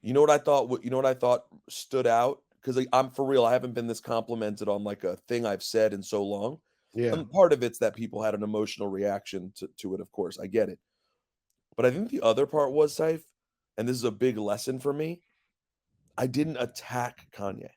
You know what I thought stood out? Because I'm for real, I haven't been this complimented on like a thing I've said in so long. Yeah. And part of it's that people had an emotional reaction to it, of course. I get it. But I think the other part was, Cipha, and this is a big lesson for me, I didn't attack Kanye.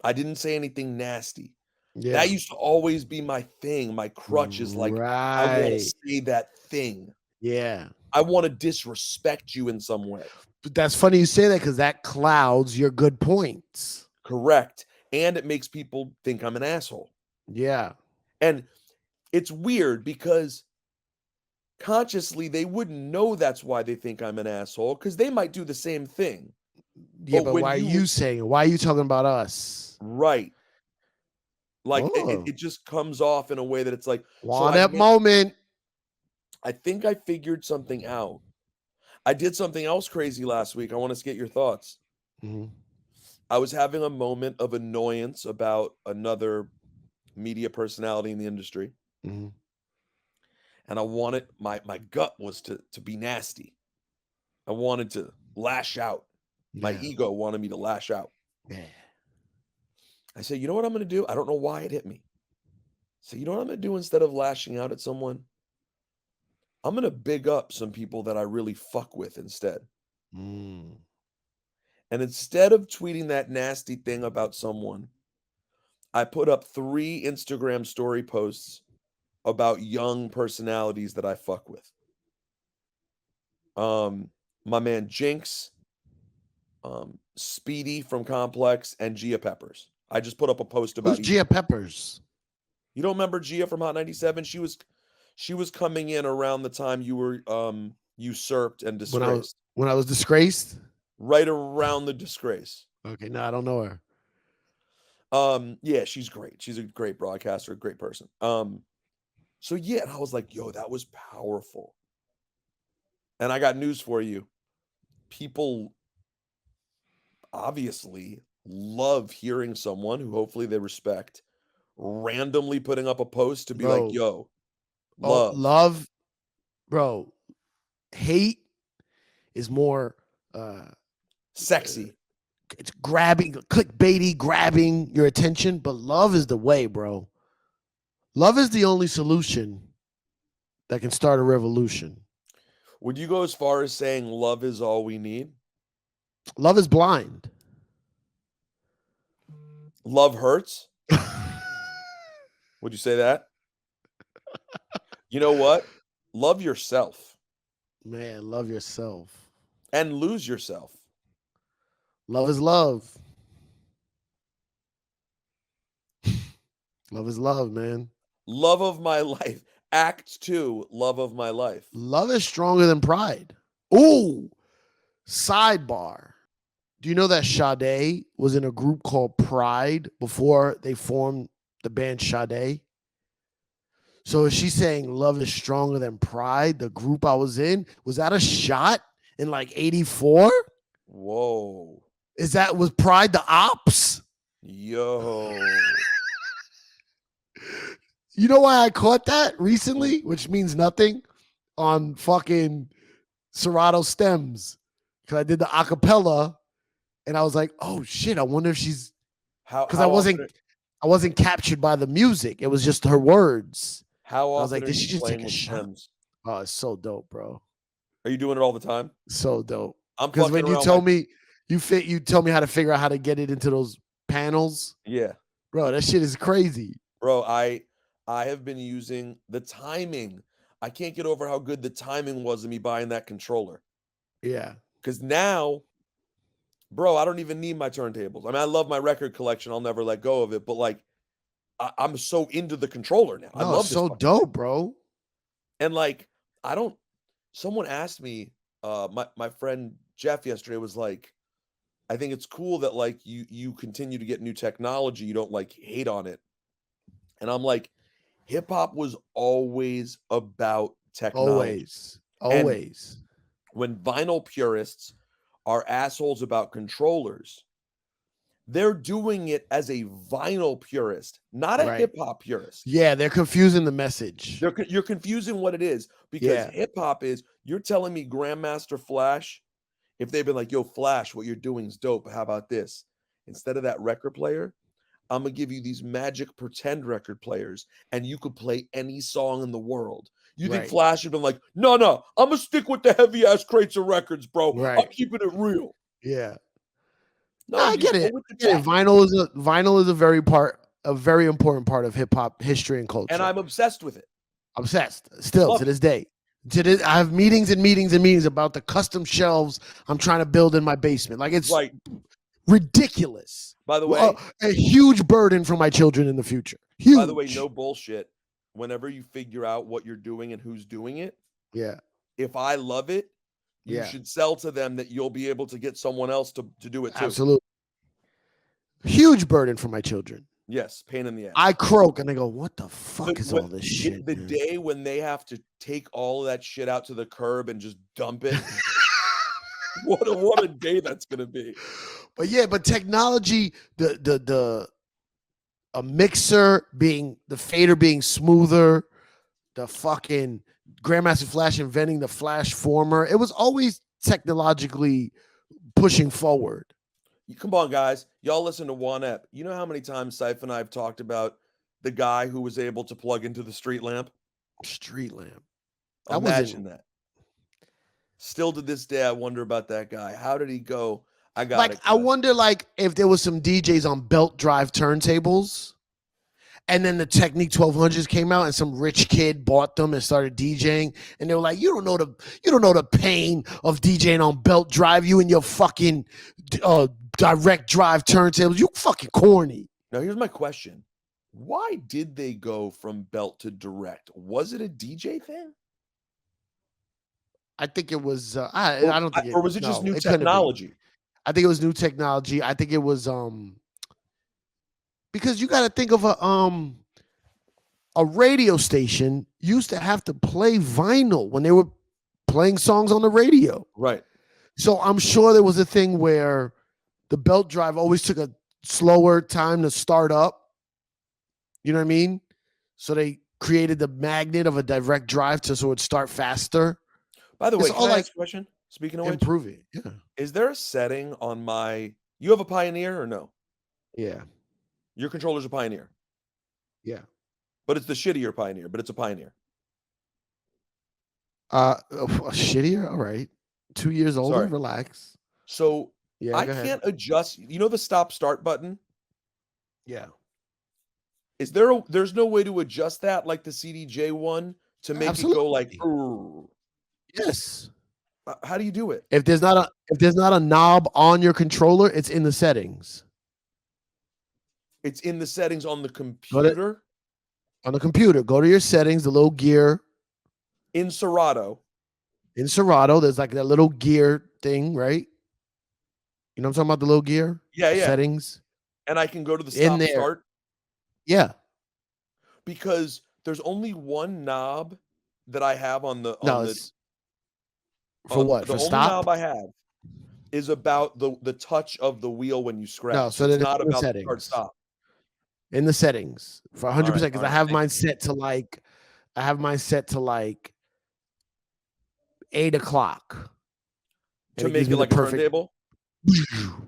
I didn't say anything nasty. Yeah. That used to always be my thing. My crutch is like, I want to say that thing. Yeah. I want to disrespect you in some way. But that's funny you say that because that clouds your good points. Correct. And it makes people think I'm an asshole. Yeah. And it's weird because consciously they wouldn't know that's why they think I'm an asshole because they might do the same thing. Yeah, but why are you saying it? Why are you talking about us? Right. Like Oh. it just comes off in a way that it's like, Juan that moment. I think I figured something out. I did something else crazy last week. I want to get your thoughts. Mhm. I was having a moment of annoyance about another media personality in the industry. Mhm. And I wanted my gut was to be nasty. I wanted to lash out. My Yeah. ego wanted me to lash out. Yeah. I said, you know what I'm going to do? I don't know why it hit me. So you know what I'm going to do instead of lashing out at someone? I'm going to big up some people that I really fuck with instead. Mm. And instead of tweeting that nasty thing about someone, I put up 3 Instagram story posts about young personalities that I fuck with. My man Jinx, Speedy from Complex, and Gia Peppers. I just put up a post about Who's Gia Peppers? You don't remember Gia from Hot 97? She was coming in around the time you were usurped and disgraced. When I was disgraced? Right around the disgrace. Okay, no, I don't know her. Yeah, she's great. She's a great broadcaster, a great person. So yeah, and I was like, yo, that was powerful. And I got news for you. People obviously love hearing someone who hopefully they respect randomly putting up a post to be like, yo, love. Bro, hate is more Sexy. It's grabbing, clickbaity, grabbing your attention, but love is the way, bro. Love is the only solution that can start a revolution. Would you go as far as saying love is all we need? Love is blind. Love hurts? Would you say that? You know what? Love yourself. Man, love yourself. And lose yourself. Love is love. Love is love, man. Love of my life. Act 2, love of my life. Love is stronger than pride. Ooh, sidebar. Do you know that Sade was in a group called Pride before they formed the band Sade? So is she saying love is stronger than pride? The group I was in, was that a shot in like 84? Whoa. Was Pride the ops? Yo. You know why I caught that recently, which means nothing, on fucking Serato Stems? Because I did the acapella and I was like, oh shit, I wonder if she's, because I wasn't captured by the music. It was just her words. How often I was like, are did you she just playing take a with shot? Stems? Oh, it's so dope, bro. Are you doing it all the time? So dope. I'm Because when fucking you around told me, you tell me how to figure out how to get it into those panels. Yeah. Bro, that shit is crazy. Bro, I have been using the timing. I can't get over how good the timing was of me buying that controller. Yeah. Because now, bro, I don't even need my turntables. I mean, I love my record collection. I'll never let go of it. But like, I'm so into the controller now. I No, love it's this so fucking dope, thing. bro. And like, someone asked me, my friend Jeff yesterday was like, I think it's cool that like you continue to get new technology. You don't like hate on it. And I'm like, hip hop was always about technology. Always. When vinyl purists are assholes about controllers, they're doing it as a vinyl purist, not a hip hop purist. Yeah, they're confusing the message. You're confusing what it is, because hip hop is, you're telling me Grandmaster Flash, if they've been like, yo, Flash, what you're doing is dope. How about this? Instead of that record player, I'm going to give you these magic pretend record players, and you could play any song in the world. You think Flash would have been like, no, I'm going to stick with the heavy ass crates of records, bro. I'm keeping it real. Yeah. No, I get it. Vinyl is a very important part of hip hop history and culture. And I'm obsessed with it. Obsessed. Still to this day. I have meetings and meetings and meetings about the custom shelves I'm trying to build in my basement. Like, it's ridiculous. By the way, a huge burden for my children in the future. Huge. By the way, no bullshit. Whenever you figure out what you're doing and who's doing it, if I love it, you should sell to them that you'll be able to get someone else to do it too. Absolutely. Huge burden for my children. Yes, pain in the ass. I croak and they go, "What the fuck But is when- all this shit?" the man?" day when they have to take all of that shit out to the curb and just dump it. What a day that's gonna be. But yeah, but technology, a mixer being the fader being smoother, the fucking Grandmaster Flash inventing the Flash former. It was always technologically pushing forward. Come on, guys. Y'all listen to One Ep. You know how many times Cipha and I have talked about the guy who was able to plug into the street lamp? Street lamp. That Imagine wasn't that. Still to this day, I wonder about that guy. How did he go? I got like it. I cuz. wonder like if there was some DJs on belt drive turntables. And then the Technique 1200s came out, and some rich kid bought them and started DJing. And they were like, "You don't know the pain of DJing on belt drive. You and your fucking direct drive turntables. You fucking corny." Now, here's my question. Why did they go from belt to direct? Was it a DJ thing? I think it was. I don't think it. Or was it just no, new it couldn't have been. technology? I think it was new technology. I think it was because you got to think of a radio station used to have to play vinyl when they were playing songs on the radio. Right. So I'm sure there was a thing where the belt drive always took a slower time to start up. You know what I mean? So they created the magnet of a direct drive so it would start faster. By the way, It's can all I like ask a question? Speaking of which, improve it. Yeah. is there a setting on my... You have a Pioneer or no? Yeah. Your controller's a Pioneer. Yeah. But it's the shittier Pioneer, but it's a Pioneer. Shittier. All right. 2 years older. Sorry. Relax. So Yeah. I go ahead. can't adjust. You know the stop start button? Yeah. Is there there's no way to adjust that like the CDJ one to make it go like, Absolutely. Yes. how do you do it? If there's not a knob on your controller, it's in the settings. It's in the settings on the computer? On the computer, go to your settings, the little gear. In Serato. In Serato, there's like that little gear thing, right? You know what I'm talking about, the little gear? Yeah, yeah. Settings. And I can go to the In stop there. start Yeah. because there's only one knob that I have on the for what? The For only stop? knob I have is about the touch of the wheel when you scratch. No, so it's then not it's in the about the settings. start stop. In the settings for 100% because all right. I have mine set to like 8 o'clock. To make it like a turntable?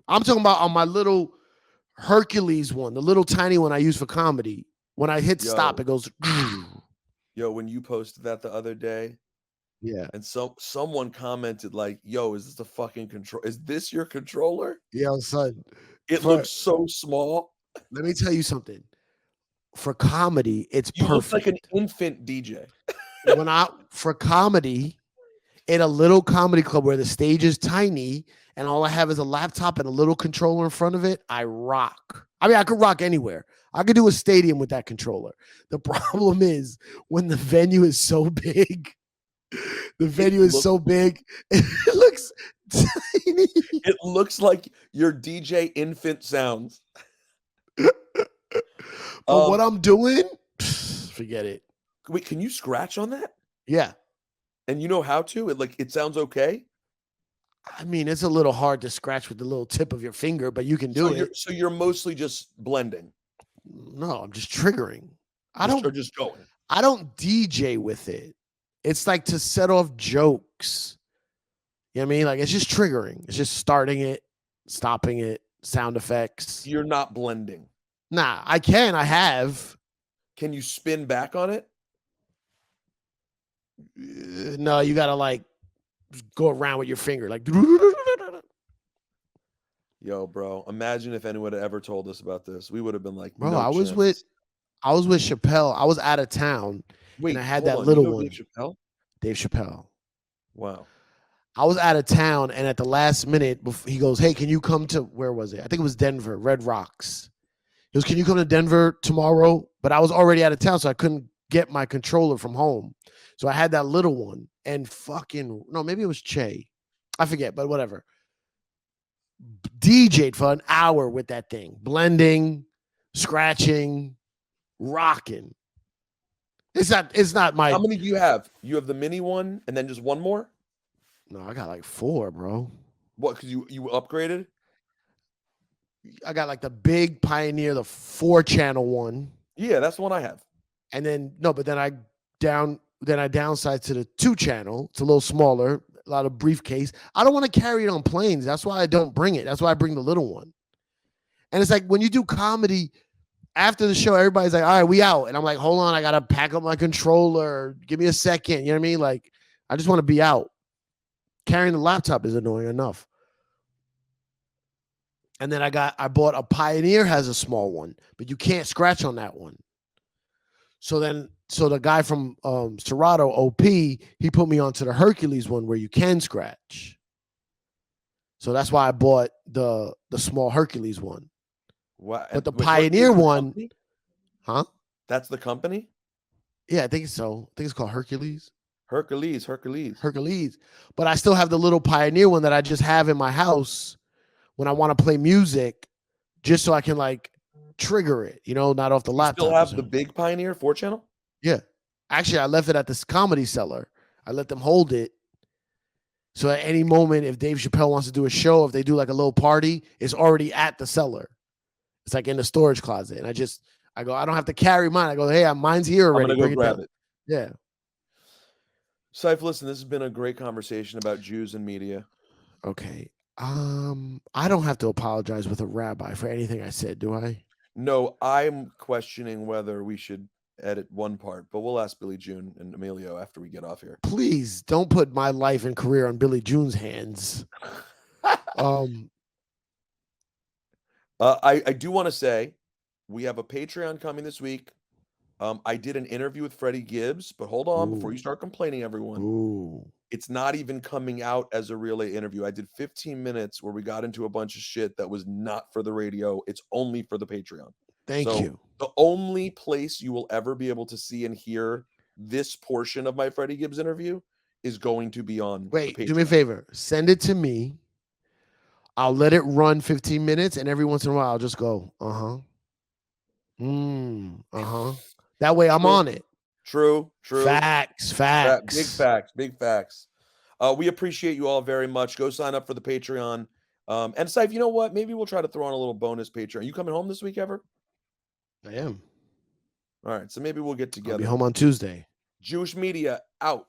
I'm talking about on my little Hercules one, the little tiny one I use for comedy. When I hit stop, it goes. Yo, when you posted that the other day, yeah, and someone commented like, "Yo, is this a fucking control? Is this your controller?" Yeah, son. It looks so small. Let me tell you something. For comedy, it's you perfect. look like an infant DJ. For comedy, in a little comedy club where the stage is tiny and all I have is a laptop and a little controller in front of it, I rock. I mean, I could rock anywhere. I could do a stadium with that controller. The problem is when the venue is so big. The venue is so big, it looks tiny. It looks like your DJ infant sounds. But what I'm doing, forget it. Wait, can you scratch on that? Yeah. And you know how to? It sounds okay? I mean, it's a little hard to scratch with the little tip of your finger, but you can do it. So you're mostly just blending? No, I'm just triggering. Just going. I don't DJ with it. It's like to set off jokes. You know what I mean? Like it's just triggering. It's just starting it, stopping it, sound effects. You're not blending. Nah, I can. I have. Can you spin back on it? No, you gotta like go around with your finger, like. Yo, bro, imagine if anyone had ever told us about this. We would have been like, bro, no I was chance. with Chappelle. I was out of town. Wait, and I had that little one. Dave Chappelle? Dave Chappelle. Wow. I was out of town, and at the last minute, he goes, "Hey, can you come to where was it? I think it was Denver, Red Rocks." He goes, "Can you come to Denver tomorrow?" But I was already out of town, so I couldn't get my controller from home. So I had that little one, and maybe it was Che, I forget, but whatever. DJ'd for an hour with that thing, blending, scratching, rocking. It's not my. How many do you have? You have the mini one and then just one more? No, I got like 4, bro. What? Because you upgraded? I got like the big Pioneer, the 4-channel one, Yeah, that's the one I have. and then I downsized to the 2-channel. It's a little smaller, a lot of briefcase. I don't want to carry it on planes. That's why I don't bring it. That's why I bring the little one. And it's like when you do comedy after the show, everybody's like, all right, we out. And I'm like, hold on, I gotta pack up my controller. Give me a second. You know what I mean? Like, I just want to be out. Carrying the laptop is annoying enough. And then I bought a Pioneer, has a small one, but you can't scratch on that one. So the guy from Serato, OP, he put me onto the Hercules one where you can scratch. So that's why I bought the small Hercules one. What? But the Wait, Pioneer Hercules is the one, company? huh? That's the company? Yeah, I think so. I think it's called Hercules. Hercules. But I still have the little Pioneer one that I just have in my house when I want to play music, just so I can like trigger it, not off the You laptop. still have the big Pioneer 4-channel? Yeah. Actually, I left it at this Comedy Cellar. I let them hold it. So at any moment, if Dave Chappelle wants to do a show, if they do like a little party, it's already at the cellar. It's like in the storage closet. And I go, I don't have to carry mine. I go, hey, mine's here already. I'm going to go grab down. it. Yeah. Cipha, listen, this has been a great conversation about Jews and media. Okay. I don't have to apologize with a rabbi for anything I said, do I? No, I'm questioning whether we should edit one part, but we'll ask Billy June and Emilio after we get off here. Please don't put my life and career on Billy June's hands. I do want to say we have a Patreon coming this week. I did an interview with Freddie Gibbs, but hold on before you start complaining, everyone. Ooh. It's not even coming out as a relay interview. I did 15 minutes where we got into a bunch of shit that was not for the radio. It's only for the Patreon. Thank you. The only place you will ever be able to see and hear this portion of my Freddie Gibbs interview is going to be on the Patreon. Do me a favor. Send it to me. I'll let it run 15 minutes, and every once in a while, I'll just go, uh-huh. Uh-huh. That way I'm on it. True. Facts. Big facts. We appreciate you all very much. Go sign up for the Patreon. And Saif, you know what? Maybe we'll try to throw on a little bonus Patreon. You coming home this week ever? I am. All right. So maybe we'll get together. I'll be home on Tuesday. Jewish Media out.